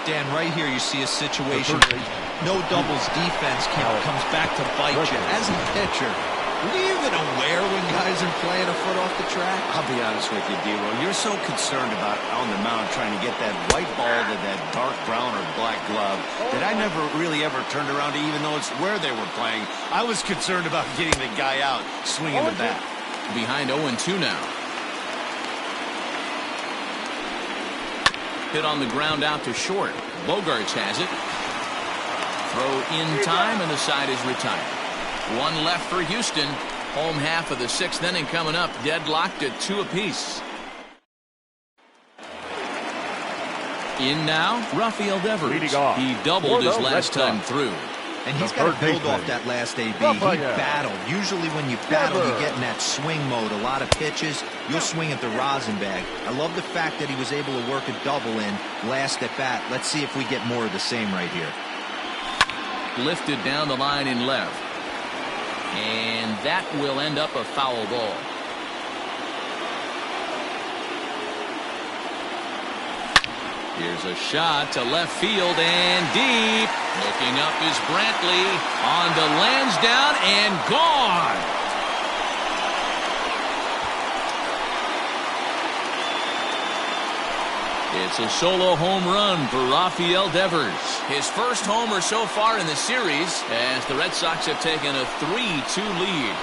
Speaker 4: Dan, right here you see a situation where no doubles defense comes back to bite you. As a pitcher, are you even aware when guys are playing a foot off the track?
Speaker 2: I'll be honest with you, D-Roll. You're so concerned about on the mound trying to get that white ball to that dark brown or black glove that I never really ever turned around to even know it's where they were playing. I was concerned about getting the guy out swinging the bat.
Speaker 1: Behind 0-2 now. Hit on the ground out to short. Bogaerts has it. Throw in time, and the side is retired. 1 left for Houston. Home half of the 6th inning coming up. Deadlocked at 2 apiece. In now, Rafael Devers. He doubled his last time through.
Speaker 4: And he's
Speaker 3: The
Speaker 4: got to
Speaker 3: third
Speaker 4: build
Speaker 3: baseman,
Speaker 4: off that last AB. He
Speaker 3: Raphael.
Speaker 4: battled. Usually when you battle, you
Speaker 3: Never.
Speaker 4: get in that swing mode. A lot of pitches, you'll swing at the rosin bag. I love the fact that he was able to work a double in last at bat. Let's see if we get more of the same right here.
Speaker 1: Lifted down the line in left. And that will end up a foul ball. Here's a shot to left field and deep. Looking up is Brantley. On to Lansdowne and gone. It's a solo home run for Rafael Devers. His first homer so far in the series as the Red Sox have taken a 3-2 lead.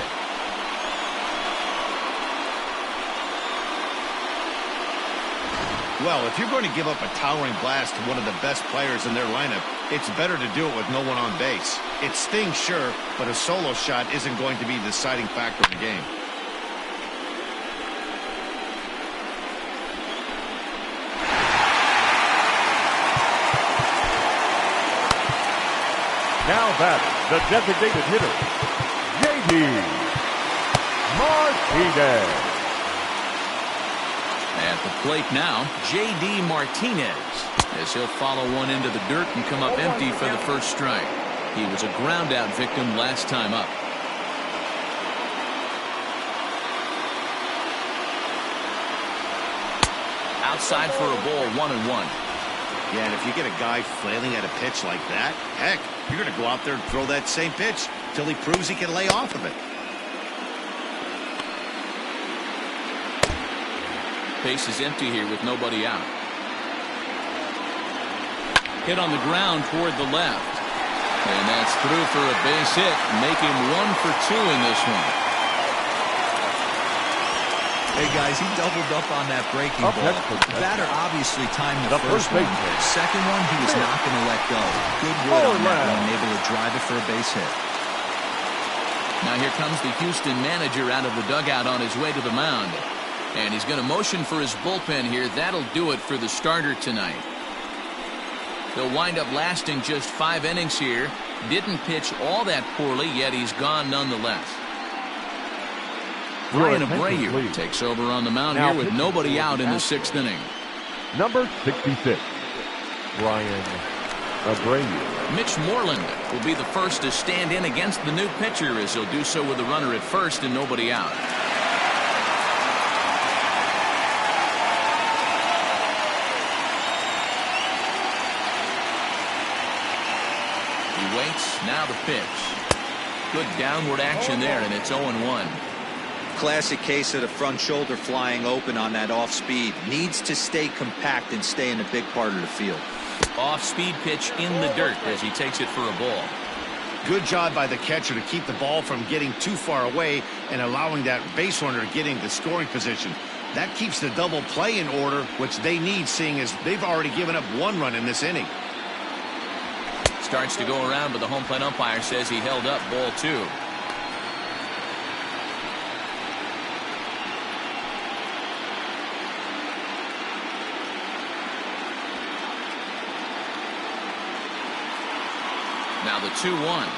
Speaker 2: Well, if you're going to give up a towering blast to one of the best players in their lineup, it's better to do it with no one on base. It stings, sure, but a solo shot isn't going to be the deciding factor in the game.
Speaker 3: Now batting, the designated hitter, J.D. Martinez.
Speaker 1: At the plate now, J.D. Martinez, as he'll follow one into the dirt and come up empty for the first strike. He was a ground-out victim last time up. Outside for a ball, 1-1.
Speaker 2: Yeah, and if you get a guy flailing at a pitch like that, heck, you're going to go out there and throw that same pitch till he proves he can lay off of it.
Speaker 1: Base is empty here with nobody out. Hit on the ground toward the left. And that's through for a base hit. Make him 1 for 2 in this one.
Speaker 4: Hey, guys, he doubled up on that breaking
Speaker 3: Up
Speaker 4: ball.
Speaker 3: next for
Speaker 4: The batter obviously timed the
Speaker 3: the
Speaker 4: first
Speaker 3: first
Speaker 4: one.
Speaker 3: baseman.
Speaker 4: Second one, he was not going to let go. Good wood on that one, able to drive it for a base hit.
Speaker 1: Now here comes the Houston manager out of the dugout on his way to the mound. And he's going to motion for his bullpen here. That'll do it for the starter tonight. He'll wind up lasting just 5 innings here. Didn't pitch all that poorly, yet he's gone nonetheless. Brian Abreu takes over on the mound
Speaker 3: Now
Speaker 1: here with nobody out in the 6th inning.
Speaker 3: Number 66, Brian Abreu.
Speaker 1: Mitch Moreland will be the first to stand in against the new pitcher as he'll do so with a runner at first and nobody out. He waits, now the pitch. Good downward action there, and it's 0-1.
Speaker 4: Classic case of the front shoulder flying open on that off speed. Needs to stay compact and stay in a big part of the field.
Speaker 1: Off-speed pitch in the dirt as he takes it for a ball.
Speaker 2: Good job by the catcher to keep the ball from getting too far away and allowing that base runner to get into scoring position. That keeps the double play in order, which they need, seeing as they've already given up 1 run in this inning.
Speaker 1: Starts to go around, but the home plate umpire says he held up ball 2. Now the 2-1.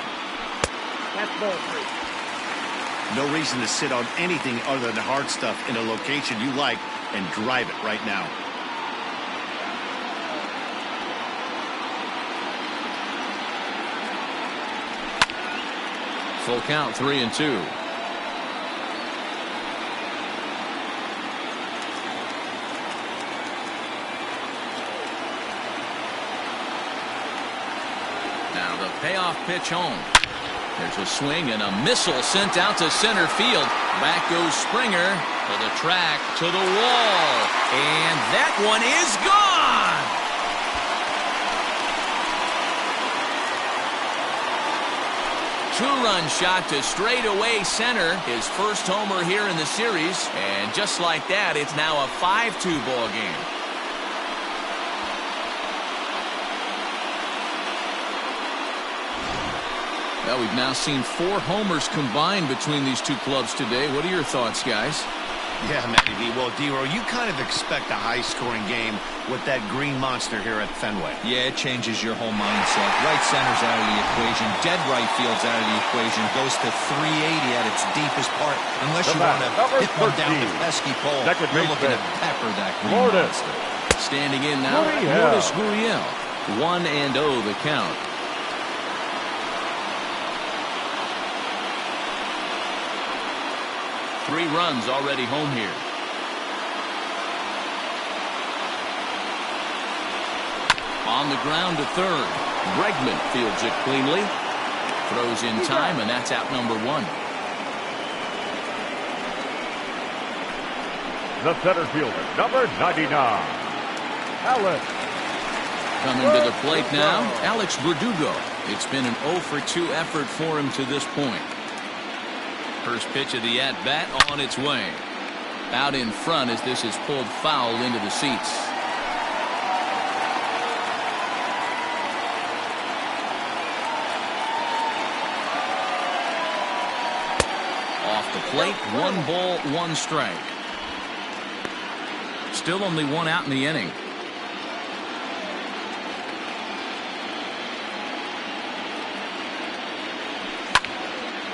Speaker 5: That's ball 3.
Speaker 2: No reason to sit on anything other than hard stuff in a location you like and drive it right now.
Speaker 1: Full count, 3-2. Now the payoff pitch home. There's a swing and a missile sent out to center field. Back goes Springer to the track, to the wall. And that one is gone. Two-run shot to straightaway center. His first homer here in the series. And just like that, it's now a 5-2 ball game. Well, we've now seen 4 homers combined between these two clubs today. What are your thoughts, guys?
Speaker 2: Yeah, Matty B. Well, D-Row, you kind of expect a high-scoring game with that green monster here at Fenway.
Speaker 4: Yeah, it changes your whole mindset. Right center's out of the equation. Dead right field's out of the equation. Goes to 380 at its deepest part. Unless you want to hit one down the pesky pole, you're looking to pepper that green monster.
Speaker 1: Standing in now, Lourdes Gurriel. 1-0 the count. Three runs already home here. On the ground to third. Bregman fields it cleanly. Throws in time, and that's out number one.
Speaker 3: The center fielder, number 99, Alex.
Speaker 1: Coming to the plate now, Alex Verdugo. It's been an 0 for 2 effort for him to this point. First pitch of the at-bat on its way. Out in front as this is pulled foul into the seats. Off the plate, 1 ball, 1 strike. Still only 1 out in the inning.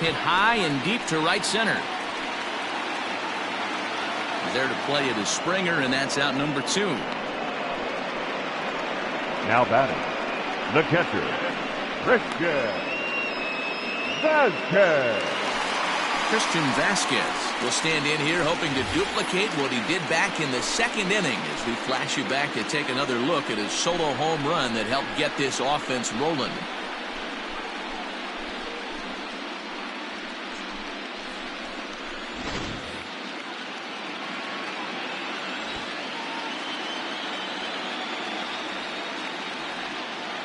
Speaker 1: Hit high and deep to right center. There to play it is Springer, and that's out number 2.
Speaker 3: Now batting, the catcher, Christian Vasquez.
Speaker 1: Christian Vasquez will stand in here hoping to duplicate what he did back in the 2nd inning as we flash you back to take another look at his solo home run that helped get this offense rolling.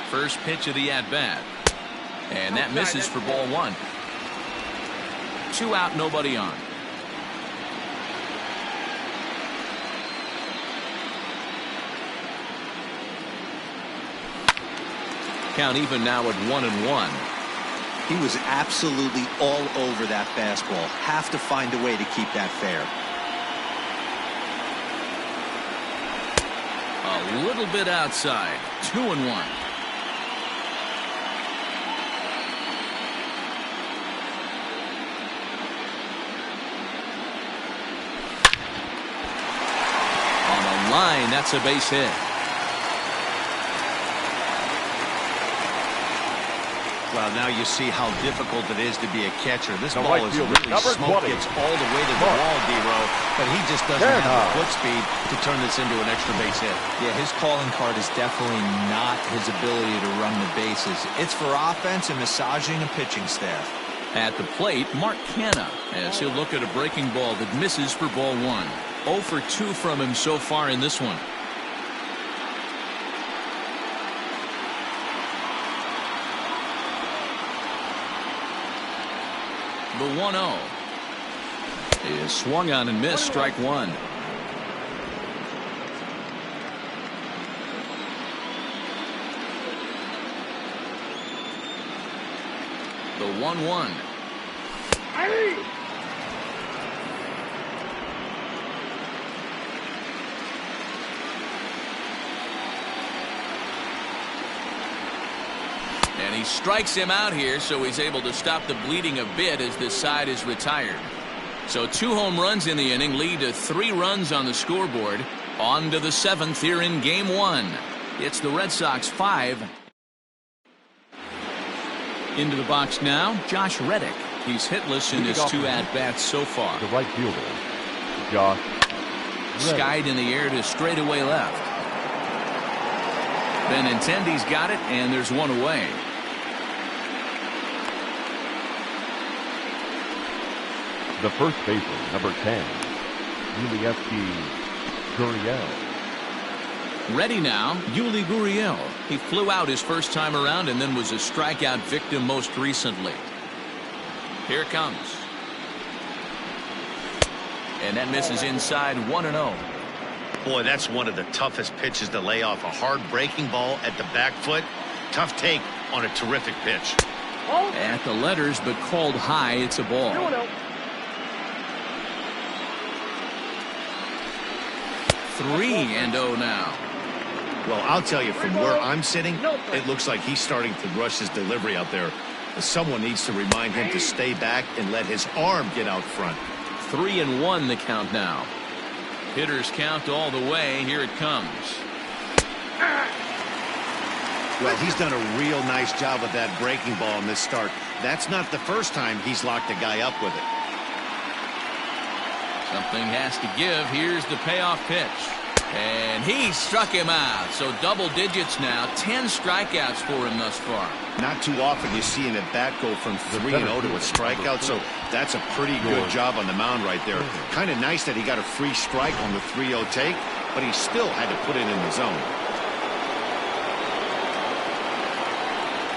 Speaker 1: First pitch of the at-bat. And that misses for ball 1. 2 out, nobody on. Count even now at 1-1.
Speaker 4: He was absolutely all over that fastball. Have to find a way to keep that fair.
Speaker 1: A little bit outside. 2-1. Line, that's a base hit.
Speaker 2: Well, now you see how difficult it is to be a catcher. This
Speaker 3: The
Speaker 2: ball
Speaker 3: right
Speaker 2: is
Speaker 3: fielder,
Speaker 2: really
Speaker 3: number
Speaker 2: smoked.
Speaker 3: 20.
Speaker 2: It's all the way to the wall, D-Row, but he just doesn't have the foot speed to turn this into an extra base hit.
Speaker 4: Yeah, his calling card is definitely not his ability to run the bases. It's for offense and massaging a pitching staff.
Speaker 1: At the plate, Mark Canha, as he'll look at a breaking ball that misses for ball 1. 0 for 2 from him so far in this one. The 1-0 is swung on and missed, strike 1. The 1-1. And he strikes him out here, so he's able to stop the bleeding a bit as this side is retired. So 2 home runs in the inning lead to 3 runs on the scoreboard. On to the 7th here in game 1. It's the Red Sox 5. Into the box now, Josh Reddick. He's hitless in his 2 at-bats so far.
Speaker 3: The right fielder, Josh Reddick.
Speaker 1: Skied in the air to straightaway left. Benintendi's got it, and there's 1 away.
Speaker 3: The first baseman, number 10, Lourdes Gurriel.
Speaker 1: Ready now, Yuli Gurriel. He flew out his first time around and then was a strikeout victim most recently. Here it comes. And that misses inside 1-0.
Speaker 2: Boy, that's one of the toughest pitches to lay off. A hard breaking ball at the back foot. Tough take on a terrific pitch.
Speaker 1: At the letters, but called high. It's a ball. 3-0 now.
Speaker 2: Well, I'll tell you, from where I'm sitting, it looks like he's starting to rush his delivery out there. Someone needs to remind him to stay back and let his arm get out front.
Speaker 1: 3-1 the count now. Hitters count all the way. Here it comes.
Speaker 2: Well, he's done a real nice job with that breaking ball in this start. That's not the first time he's locked a guy up with it.
Speaker 1: Something has to give. Here's the payoff pitch. And he struck him out. So double digits now. 10 strikeouts for him thus far.
Speaker 2: Not too often you see an at-bat go from 3-0 to a strikeout, so that's a pretty good job on the mound right there. Kind of nice that he got a free strike on the 3-0 take, but he still had to put it in the zone.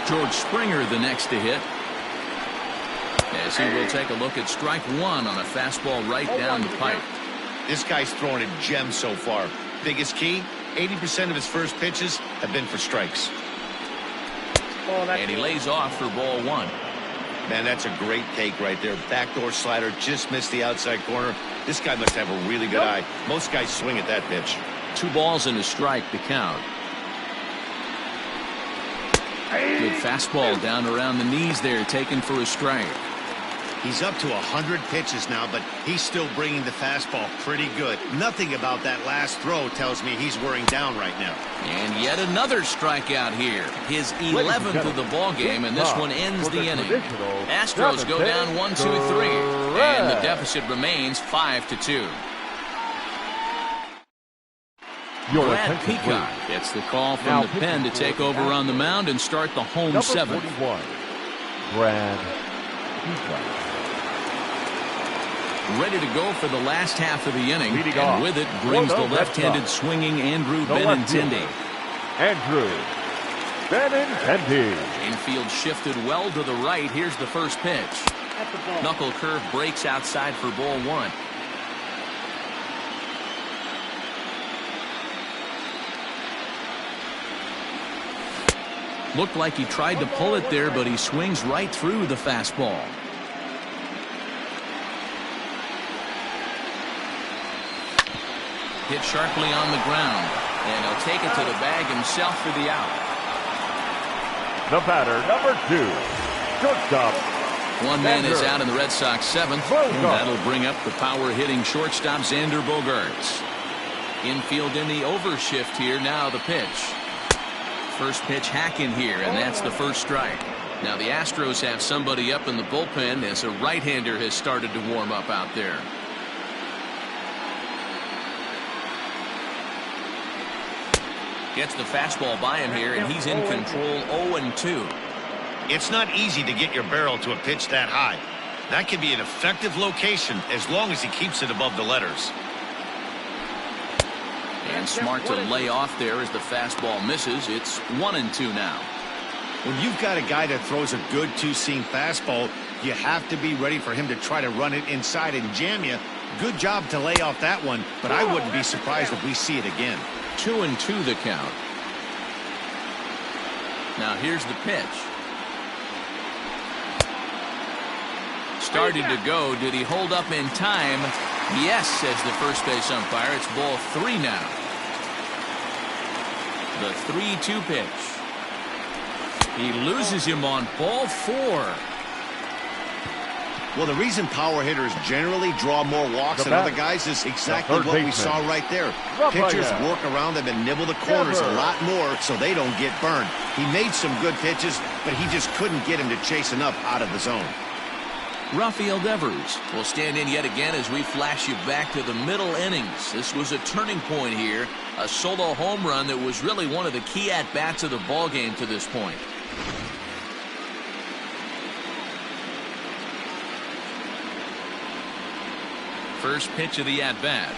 Speaker 1: George Springer the next to hit. As he will take a look at strike one on a fastball right down the pipe.
Speaker 2: This guy's throwing a gem so far. Biggest key, 80% of his first pitches have been for strikes.
Speaker 1: And he lays off for ball one.
Speaker 2: Man, that's a great take right there. Backdoor slider, just missed the outside corner. This guy must have a really good eye. Most guys swing at that pitch.
Speaker 1: 2 balls and a strike to count. Good fastball down around the knees there, taken for a strike.
Speaker 2: He's up to 100 pitches now, but he's still bringing the fastball pretty good. Nothing about that last throw tells me he's wearing down right now.
Speaker 1: And yet another strikeout here. His 11th of the ball game, and this one ends the inning. Astros go down 1-2-3, and the deficit remains 5-2. Brad Peacock gets the call from the pen to take over on the mound and start the home 7th.
Speaker 3: Brad Peacock.
Speaker 1: Ready to go for the last half of the inning, and with it brings the left-handed swinging Andrew Benintendi.
Speaker 3: Andrew Benintendi.
Speaker 1: Infield shifted well to the right. Here's the first pitch. Knuckle curve breaks outside for ball one. Looked like he tried to pull it there, but he swings right through the fastball. Hit sharply on the ground, and he'll take it to the bag himself for the out.
Speaker 3: The batter, number 2, shortstop.
Speaker 1: One man is out in the Red Sox 7th, and that'll bring up the power-hitting shortstop Xander Bogaerts. Infield in the overshift here. Now the pitch. First pitch hacking here, and that's the first strike. Now the Astros have somebody up in the bullpen as a right-hander has started to warm up out there. Gets the fastball by him here, and he's in control. 0-2.
Speaker 2: It's not easy to get your barrel to a pitch that high. That can be an effective location as long as he keeps it above the letters.
Speaker 1: And smart to lay off there as the fastball misses. It's 1-2 now.
Speaker 2: When you've got a guy that throws a good two-seam fastball, you have to be ready for him to try to run it inside and jam you. Good job to lay off that one, but I wouldn't be surprised if we see it again.
Speaker 1: 2-2 the count. Now here's the pitch. Started to go. Did he hold up in time? Yes, says the first base umpire. It's ball 3 now. The 3-2 pitch. He loses him on ball 4.
Speaker 2: Well, the reason power hitters generally draw more walks than other guys is exactly what we saw right there. Pitchers work around them and nibble the corners a lot more so they don't get burned. He made some good pitches, but he just couldn't get him to chase enough out of the zone.
Speaker 1: Rafael Devers will stand in yet again as we flash you back to the middle innings. This was a turning point here. A solo home run that was really one of the key at-bats of the ballgame to this point. First pitch of the at-bat.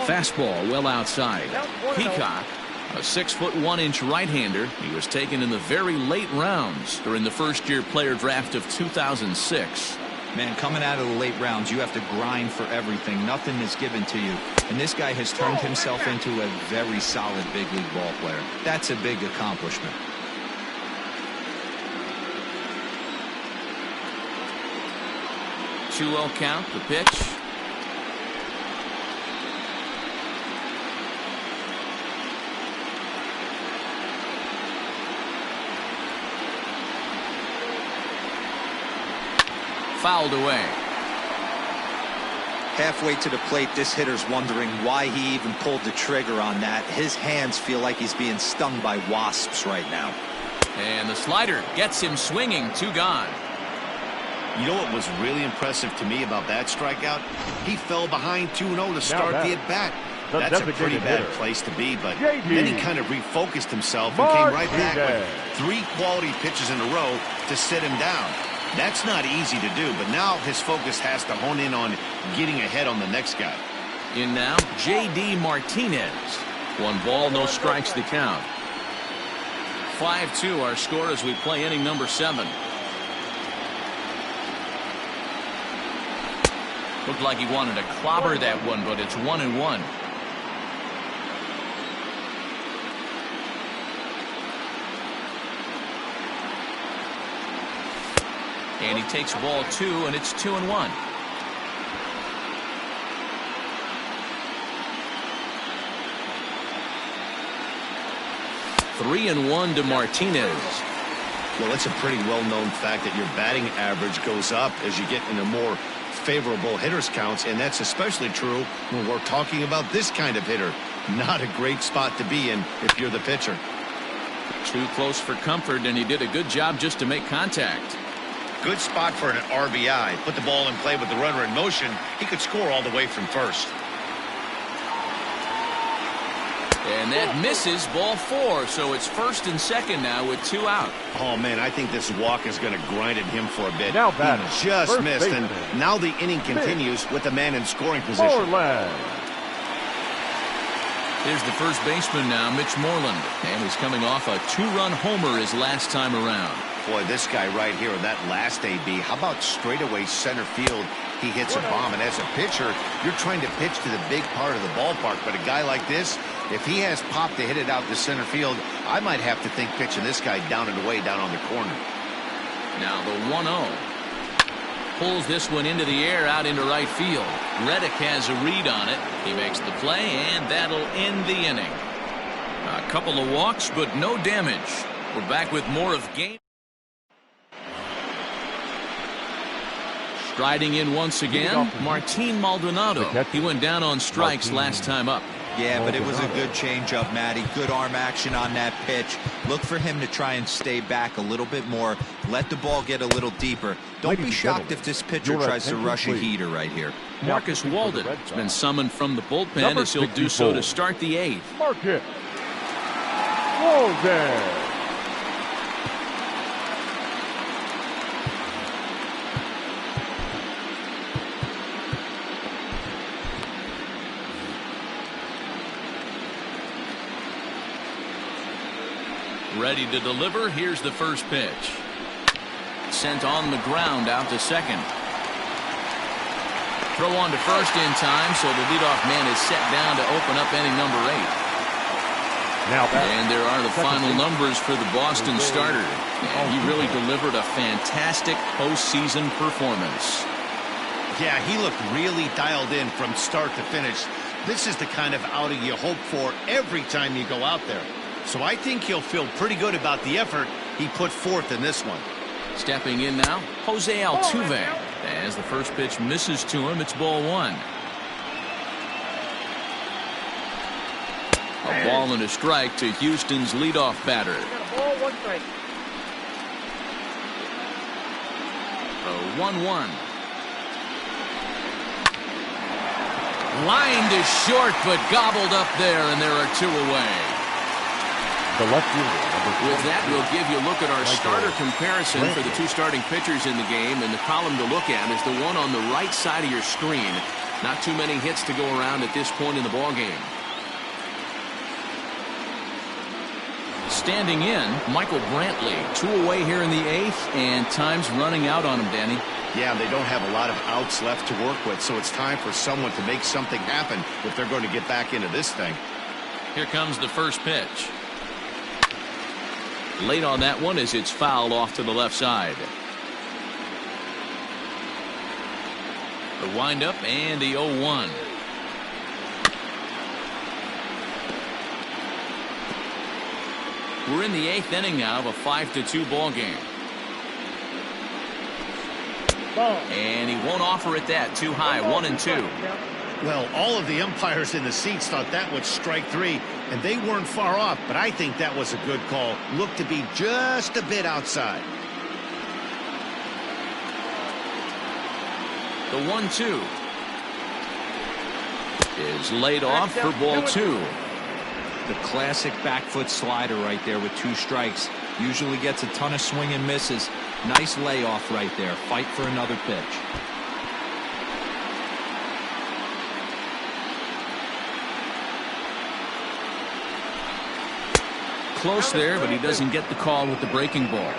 Speaker 1: Fastball well outside. Peacock, a 6'1" right-hander. He was taken in the very late rounds during the first-year player draft of 2006.
Speaker 4: Man, coming out of the late rounds, you have to grind for everything. Nothing is given to you. And this guy has turned himself into a very solid big league ball player. That's a big accomplishment. Two
Speaker 1: 2-0 count, the pitch. fouled away.
Speaker 4: Halfway to the plate, this hitter's wondering why he even pulled the trigger on that. His hands feel like he's being stung by wasps right now.
Speaker 1: And the slider gets him swinging. 2 gone.
Speaker 2: You know what was really impressive to me about that strikeout? He fell behind 2-0 to start the at-bat. That's a pretty bad place to be, but then he kind of refocused himself and came right back with 3 quality pitches in a row to sit him down. That's not easy to do, but now his focus has to hone in on getting ahead on the next guy.
Speaker 1: In now, J.D. Martinez. 1 ball, no strikes to count. 5-2 our score as we play inning number 7. Looked like he wanted to clobber that one, but it's 1-1. And he takes ball 2, and it's 2-1. Three and 1 to Martinez.
Speaker 2: Well, it's a pretty well-known fact that your batting average goes up as you get into more favorable hitters counts, and that's especially true when we're talking about this kind of hitter. Not a great spot to be in if you're the pitcher.
Speaker 1: Too close for comfort, and he did a good job just to make contact.
Speaker 2: Good spot for an RBI. Put the ball in play with the runner in motion. He could score all the way from first.
Speaker 1: And that misses, ball 4, so it's first and second now with 2 out.
Speaker 2: Oh, man, I think this walk is going to grind at him for a bit.
Speaker 3: Now
Speaker 2: he just missed, and now the inning continues with the man in scoring position.
Speaker 1: Here's the first baseman now, Mitch Moreland, and he's coming off a 2-run homer his last time around.
Speaker 2: Boy, this guy right here in that last AB, how about straightaway center field? He hits a bomb, and as a pitcher, you're trying to pitch to the big part of the ballpark, but a guy like this, if he has pop to hit it out to center field, I might have to think pitching this guy down and away down on the corner.
Speaker 1: Now the 1-0. Pulls this one into the air out into right field. Reddick has a read on it. He makes the play, and that'll end the inning. A couple of walks, but no damage. We're back with more of game. Striding in once again, Martin Maldonado. He went down on strikes last time up.
Speaker 4: Yeah, but it was a good changeup, Matty. Good arm action on that pitch. Look for him to try and stay back a little bit more. Let the ball get a little deeper. Don't be shocked if this pitcher tries to rush a heater right here.
Speaker 1: Marcus Walden has been summoned from the bullpen as he'll do so to start the 8th.
Speaker 3: Marcus Walden.
Speaker 1: Ready to deliver. Here's the first pitch. Sent on the ground out to second. Throw on to first in time, so the leadoff man is set down to open up inning number 8. And there are the final numbers for the Boston starter. And he really delivered a fantastic postseason performance.
Speaker 2: Yeah, he looked really dialed in from start to finish. This is the kind of outing you hope for every time you go out there. So I think he'll feel pretty good about the effort he put forth in this one.
Speaker 1: Stepping in now, Jose Altuve. As the first pitch misses to him, it's ball 1. A ball and a strike to Houston's leadoff batter.
Speaker 5: Ball, 1 strike.
Speaker 1: A 1-1. Line to short, but gobbled up there, and there are 2 away.
Speaker 3: The left fielder.
Speaker 1: With that, we'll give you a look at our starter comparison for the 2 starting pitchers in the game, and the column to look at is the one on the right side of your screen. Not too many hits to go around at this point in the ballgame. Standing in, Michael Brantley, 2 away here in the 8th, and time's running out on him, Danny.
Speaker 2: Yeah, they don't have a lot of outs left to work with, so it's time for someone to make something happen if they're going to get back into this thing.
Speaker 1: Here comes the first pitch. Late on that one as it's fouled off to the left side. The windup and the 0-1. We're in the 8th inning now of a 5-2 ball game.
Speaker 5: Ball.
Speaker 1: And he won't offer it that. Too high. 1-2.
Speaker 2: Well, all of the umpires in the seats thought that was strike three, and they weren't far off, but I think that was a good call. Looked to be just a bit outside.
Speaker 1: The 1-2 is laid off for ball 2.
Speaker 4: The classic back foot slider right there with 2 strikes. Usually gets a ton of swing and misses. Nice layoff right there. Fight for another pitch.
Speaker 1: Close there, but he doesn't get the call with the breaking ball.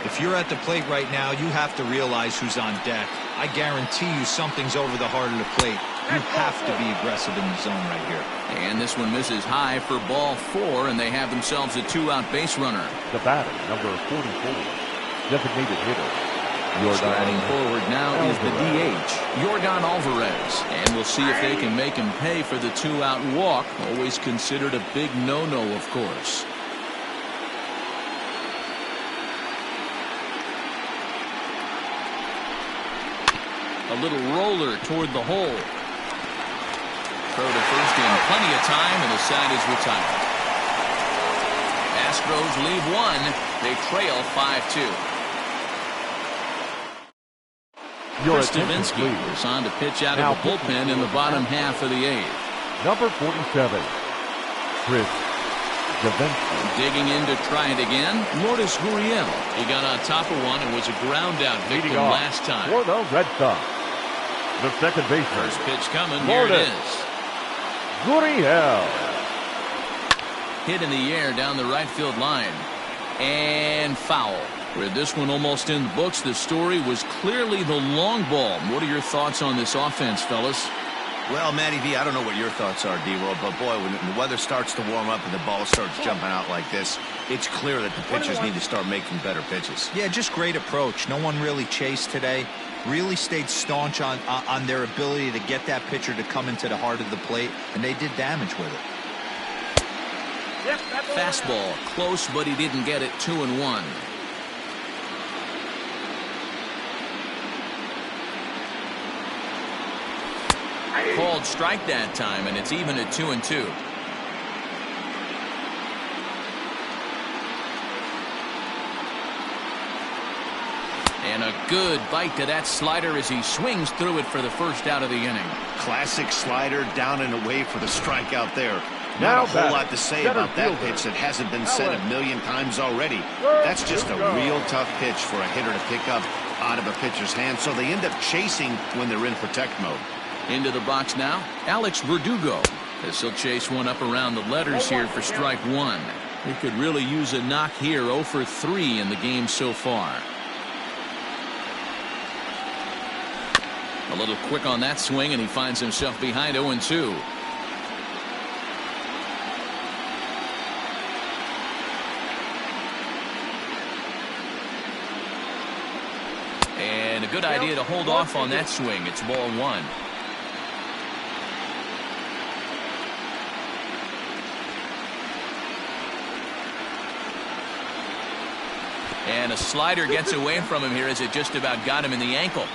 Speaker 4: If you're at the plate right now, you have to realize who's on deck. I guarantee you something's over the heart of the plate. You have to be aggressive in the zone right here.
Speaker 1: And this one misses high for ball 4, and they have themselves a 2-out base runner.
Speaker 3: The batter, number 44, designated hitter.
Speaker 1: Striding forward now is the DH, Yordan Alvarez. And we'll see if they can make him pay for the 2-out walk. Always considered a big no-no, of course. A little roller toward the hole. Throw to first in plenty of time, and the side is retired. Astros leave 1. They trail 5-2. Chris Stavinsky is on to pitch out of the bullpen in the bottom half of the 8th.
Speaker 3: Number 47, Chris Stavinsky.
Speaker 1: Digging in to try it again, Lourdes Gurriel. He got on top of one and was a ground-out victim last time.
Speaker 3: For the Red Sox, the second baseman.
Speaker 1: First pitch coming. Here it is.
Speaker 3: Gurriel.
Speaker 1: Hit in the air down the right field line. And foul. With this one almost in the books, the story was clearly the long ball. What are your thoughts on this offense, fellas?
Speaker 2: Well, Matty V, I don't know what your thoughts are, D-Roll, but boy, when the weather starts to warm up and the ball starts jumping out like this, it's clear that the pitchers need to start making better pitches.
Speaker 4: Yeah, just great approach. No one really chased today. Really stayed staunch on their ability to get that pitcher to come into the heart of the plate, and they did damage with it.
Speaker 1: Fastball, close, but he didn't get it. 2-1. Called strike that time, and it's even at 2-2. And a good bite to that slider as he swings through it for the first out of the inning.
Speaker 2: Classic slider down and away for the strikeout there. Not a whole lot to say about that pitch that hasn't been said a million times already. That's just a real tough pitch for a hitter to pick up out of a pitcher's hand, so they end up chasing when they're in protect mode.
Speaker 1: Into the box now, Alex Verdugo. As he'll chase one up around the letters here for strike 1. He could really use a knock here. 0 for 3 in the game so far. A little quick on that swing, and he finds himself behind 0-2. And a good idea to hold off on that swing. It's ball 1. And a slider gets away from him here as it just about got him in the ankle.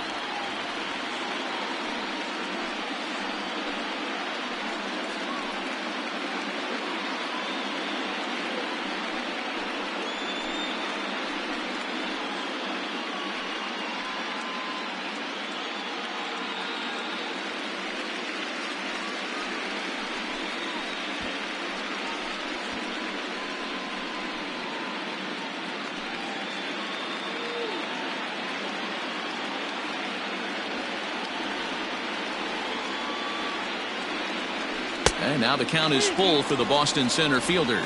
Speaker 1: And now the count is full for the Boston center fielder.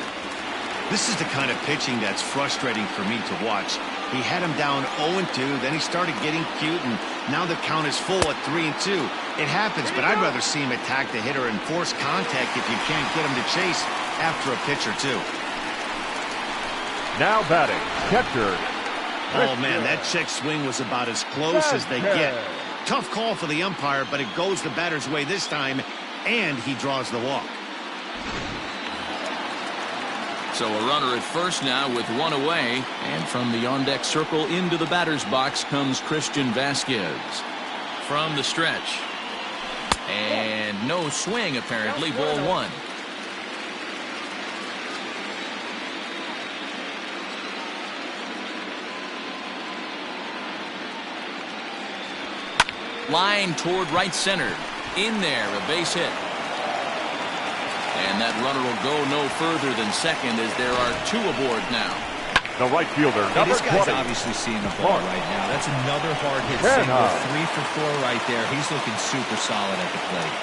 Speaker 2: This is the kind of pitching that's frustrating for me to watch. He had him down 0-2, then he started getting cute, and now the count is full at 3-2. It happens, but I'd rather see him attack the hitter and force contact if you can't get him to chase after a pitch or two.
Speaker 3: Now batting, catcher.
Speaker 2: Oh, man, that check swing was about as close as they get. Tough call for the umpire, but it goes the batter's way this time, and he draws the walk.
Speaker 1: So a runner at first now with one away. And from the on-deck circle into the batter's box comes Christian Vasquez. From the stretch. And no swing, apparently. Ball one. Line toward right center. In there, a base hit. And that runner will go no further than second as there are two aboard now.
Speaker 3: The right fielder,
Speaker 4: Hey,
Speaker 3: number
Speaker 4: this guy's
Speaker 3: 20.
Speaker 4: obviously seeing the ball right now. That's another hard hit single. 3 for 4 right there. He's looking super solid at the plate.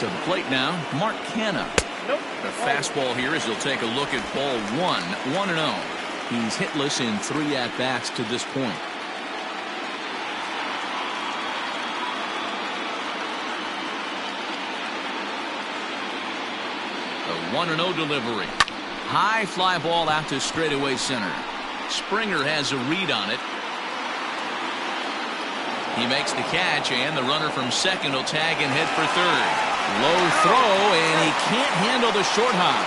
Speaker 1: To the plate now, Mark Canha.
Speaker 5: Nope.
Speaker 1: The fastball here as he'll take a look at ball one. 1-0. He's hitless in 3 at-bats to this point. The 1-0 delivery. High fly ball out to straightaway center. Springer has a read on it. He makes the catch, and the runner from second will tag and head for third. Low throw, and he can't handle the short hop.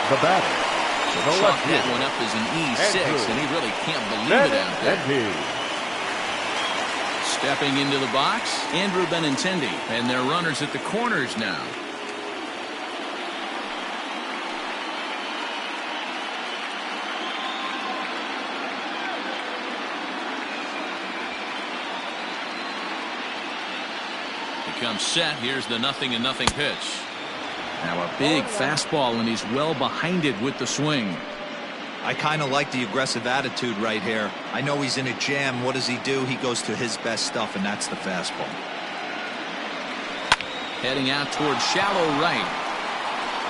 Speaker 3: The batter.
Speaker 1: So chalk that one up as an E6, and he really can't believe it out there. Stepping into the box, Andrew Benintendi, and their runners at the corners now. Becomes set. Here's the 0-0 pitch. Now a big fastball, and he's well behind it with the swing.
Speaker 4: I kind of like the aggressive attitude right here. I know he's in a jam. What does he do? He goes to his best stuff, and that's the fastball.
Speaker 1: Heading out towards shallow right.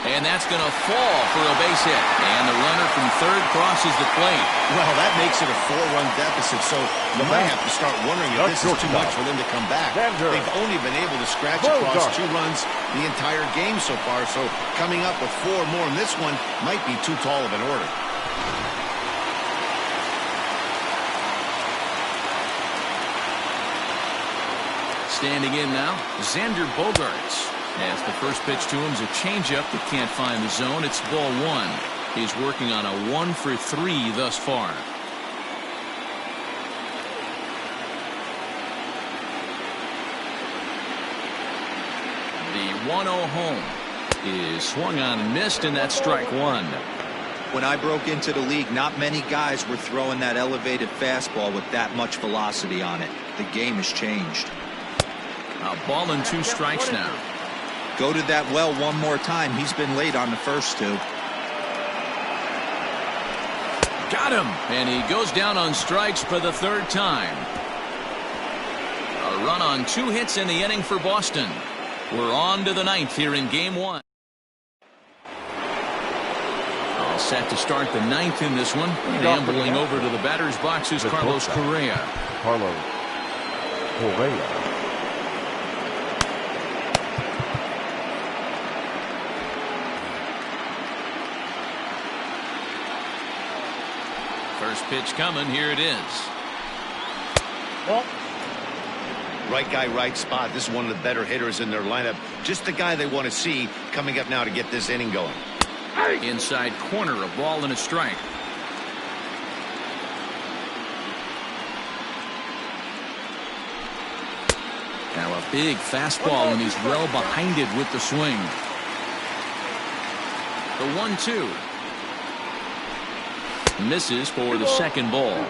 Speaker 1: And that's going to fall for a base hit. And the runner from third crosses the plate.
Speaker 2: Well, that makes it a 4-run deficit, so you might have to start wondering if this is too much for them to come back. They've only been able to scratch across 2 runs the entire game so far, so coming up with 4 more in this one might be too tall of an order.
Speaker 1: Standing in now, Xander Bogaerts. As the first pitch to him is a changeup that can't find the zone. It's ball 1. He's working on a 1 for 3 thus far. The 1-0 home is swung on and missed, and that's strike 1.
Speaker 4: When I broke into the league, not many guys were throwing that elevated fastball with that much velocity on it. The game has changed.
Speaker 1: A ball and 2 strikes now.
Speaker 4: Go to that well one more time. He's been late on the first 2.
Speaker 1: Got him, and he goes down on strikes for the 3rd time. A run on 2 hits in the inning for Boston. We're on to the 9th here in game 1. All set to start the 9th in this one. Ambling over to the batter's box is Carlos Correa.
Speaker 3: Carlos Correa.
Speaker 1: First pitch coming. Here it is.
Speaker 5: Well,
Speaker 2: Right guy, right spot. This is one of the better hitters in their lineup. Just the guy they want to see coming up now to get this inning going.
Speaker 1: Inside corner, a ball and a strike. Now a big fastball, and he's well behind it with the swing. The 1-2. Misses for the second ball.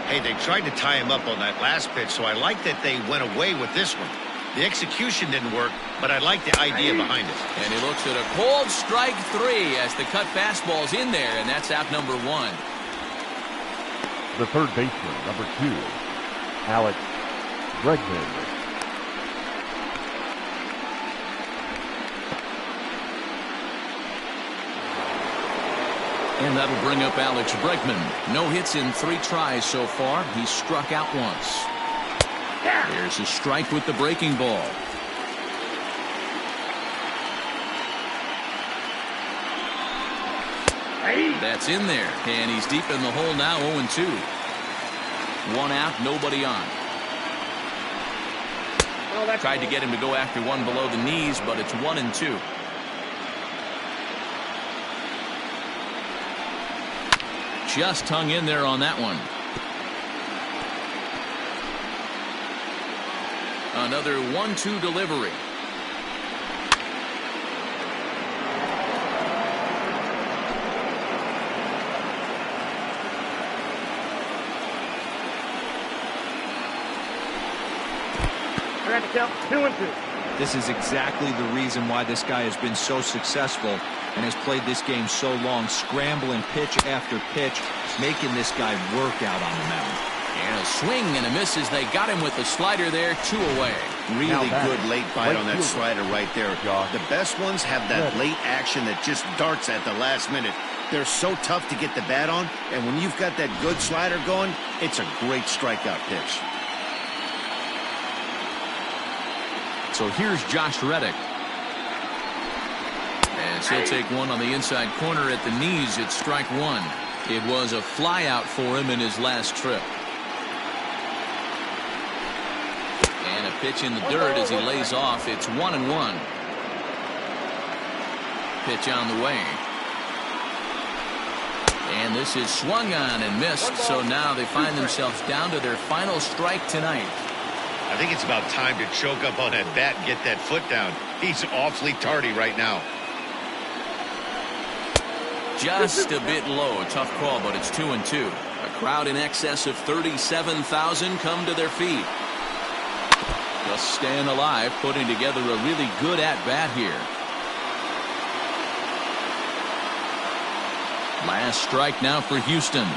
Speaker 2: Hey, they tried to tie him up on that last pitch, so I like that they went away with this one. The execution didn't work, but I like the idea behind it.
Speaker 1: And he looks at a cold strike 3 as the cut fastball's in there, and that's out number 1.
Speaker 3: The third baseman, number 2, Alex Bregman.
Speaker 1: And that'll bring up Alex Bregman. No hits in 3 tries so far. He's struck out once. There's a strike with the breaking ball. That's in there, and he's deep in the hole now. 0-2. 1 out, nobody on. Tried to get him to go after one below the knees, but it's 1-2. Just hung in there on that one. Another 1-2 delivery.
Speaker 5: Count 2-2.
Speaker 4: This is exactly the reason why this guy has been so successful and has played this game so long, scrambling pitch after pitch, making this guy work out on the mound.
Speaker 1: And a swing and a miss as they got him with the slider there, 2 away.
Speaker 2: Really good late bite on that slider right there. The best ones have that late action that just darts at the last minute. They're so tough to get the bat on, and when you've got that good slider going, it's a great strikeout pitch.
Speaker 1: So here's Josh Reddick. As he'll take one on the inside corner at the knees, it's strike 1. It was a fly out for him in his last trip. And a pitch in the dirt as he lays off. It's 1-1. Pitch on the way. And this is swung on and missed, so now they find themselves down to their final strike tonight.
Speaker 2: I think it's about time to choke up on that bat and get that foot down. He's awfully tardy right now.
Speaker 1: Just a bit low. Tough call, but it's 2-2. A crowd in excess of 37,000 come to their feet. Just staying alive, putting together a really good at-bat here. Last strike now for Houston.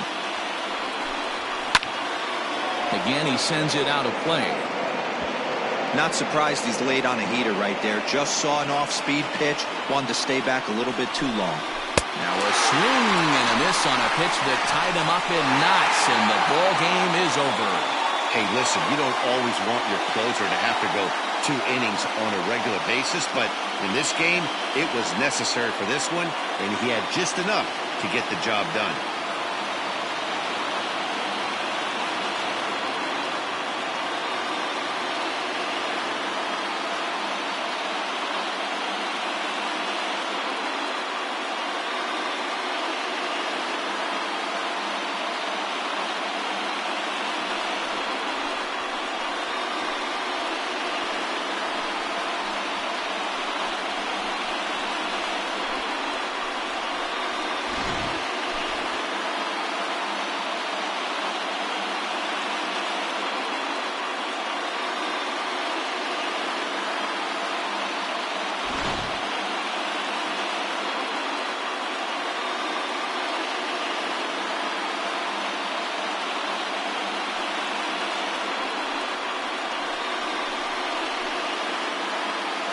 Speaker 1: Again, he sends it out of play.
Speaker 4: Not surprised he's laid on a heater right there. Just saw an off-speed pitch, wanted to stay back a little bit too long.
Speaker 1: Now a swing and a miss on a pitch that tied him up in knots, and the ball game is over.
Speaker 2: Hey, listen, you don't always want your closer to have to go 2 innings on a regular basis, but in this game, it was necessary for this one, and he had just enough to get the job done.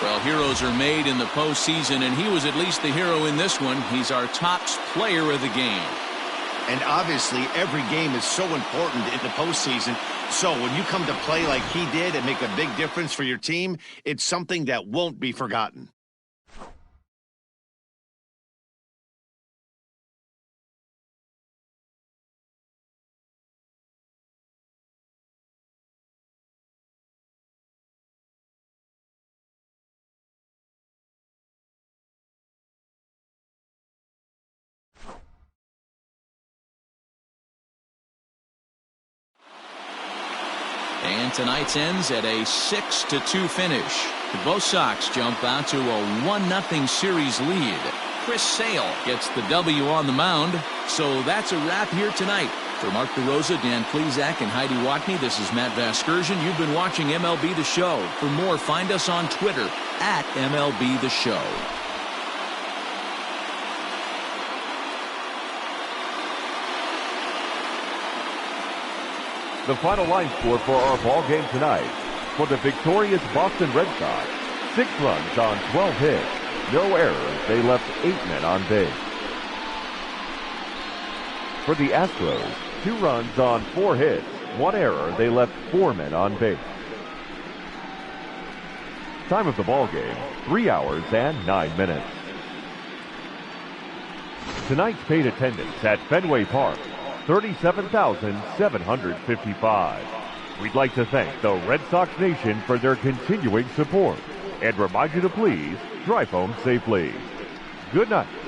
Speaker 1: Well, heroes are made in the postseason, and he was at least the hero in this one. He's our top player of the game.
Speaker 2: And obviously, every game is so important in the postseason. So when you come to play like he did and make a big difference for your team, it's something that won't be forgotten.
Speaker 1: And tonight's ends at a 6-2 finish. Both Sox jump out to a 1-0 series lead. Chris Sale gets the W on the mound. So that's a wrap here tonight. For Mark DeRosa, Dan Plezak, and Heidi Watney, this is Matt Vasgersian. You've been watching MLB The Show. For more, find us on Twitter at MLB The Show.
Speaker 3: The final line score for our ball game tonight. For the victorious Boston Red Sox, 6 runs on 12 hits, no errors. They left 8 men on base. For the Astros, 2 runs on 4 hits, 1 error. They left 4 men on base. Time of the ball game, 3 hours and 9 minutes. Tonight's paid attendance at Fenway Park, 37,755. We'd like to thank the Red Sox Nation for their continuing support and remind you to please drive home safely. Good night.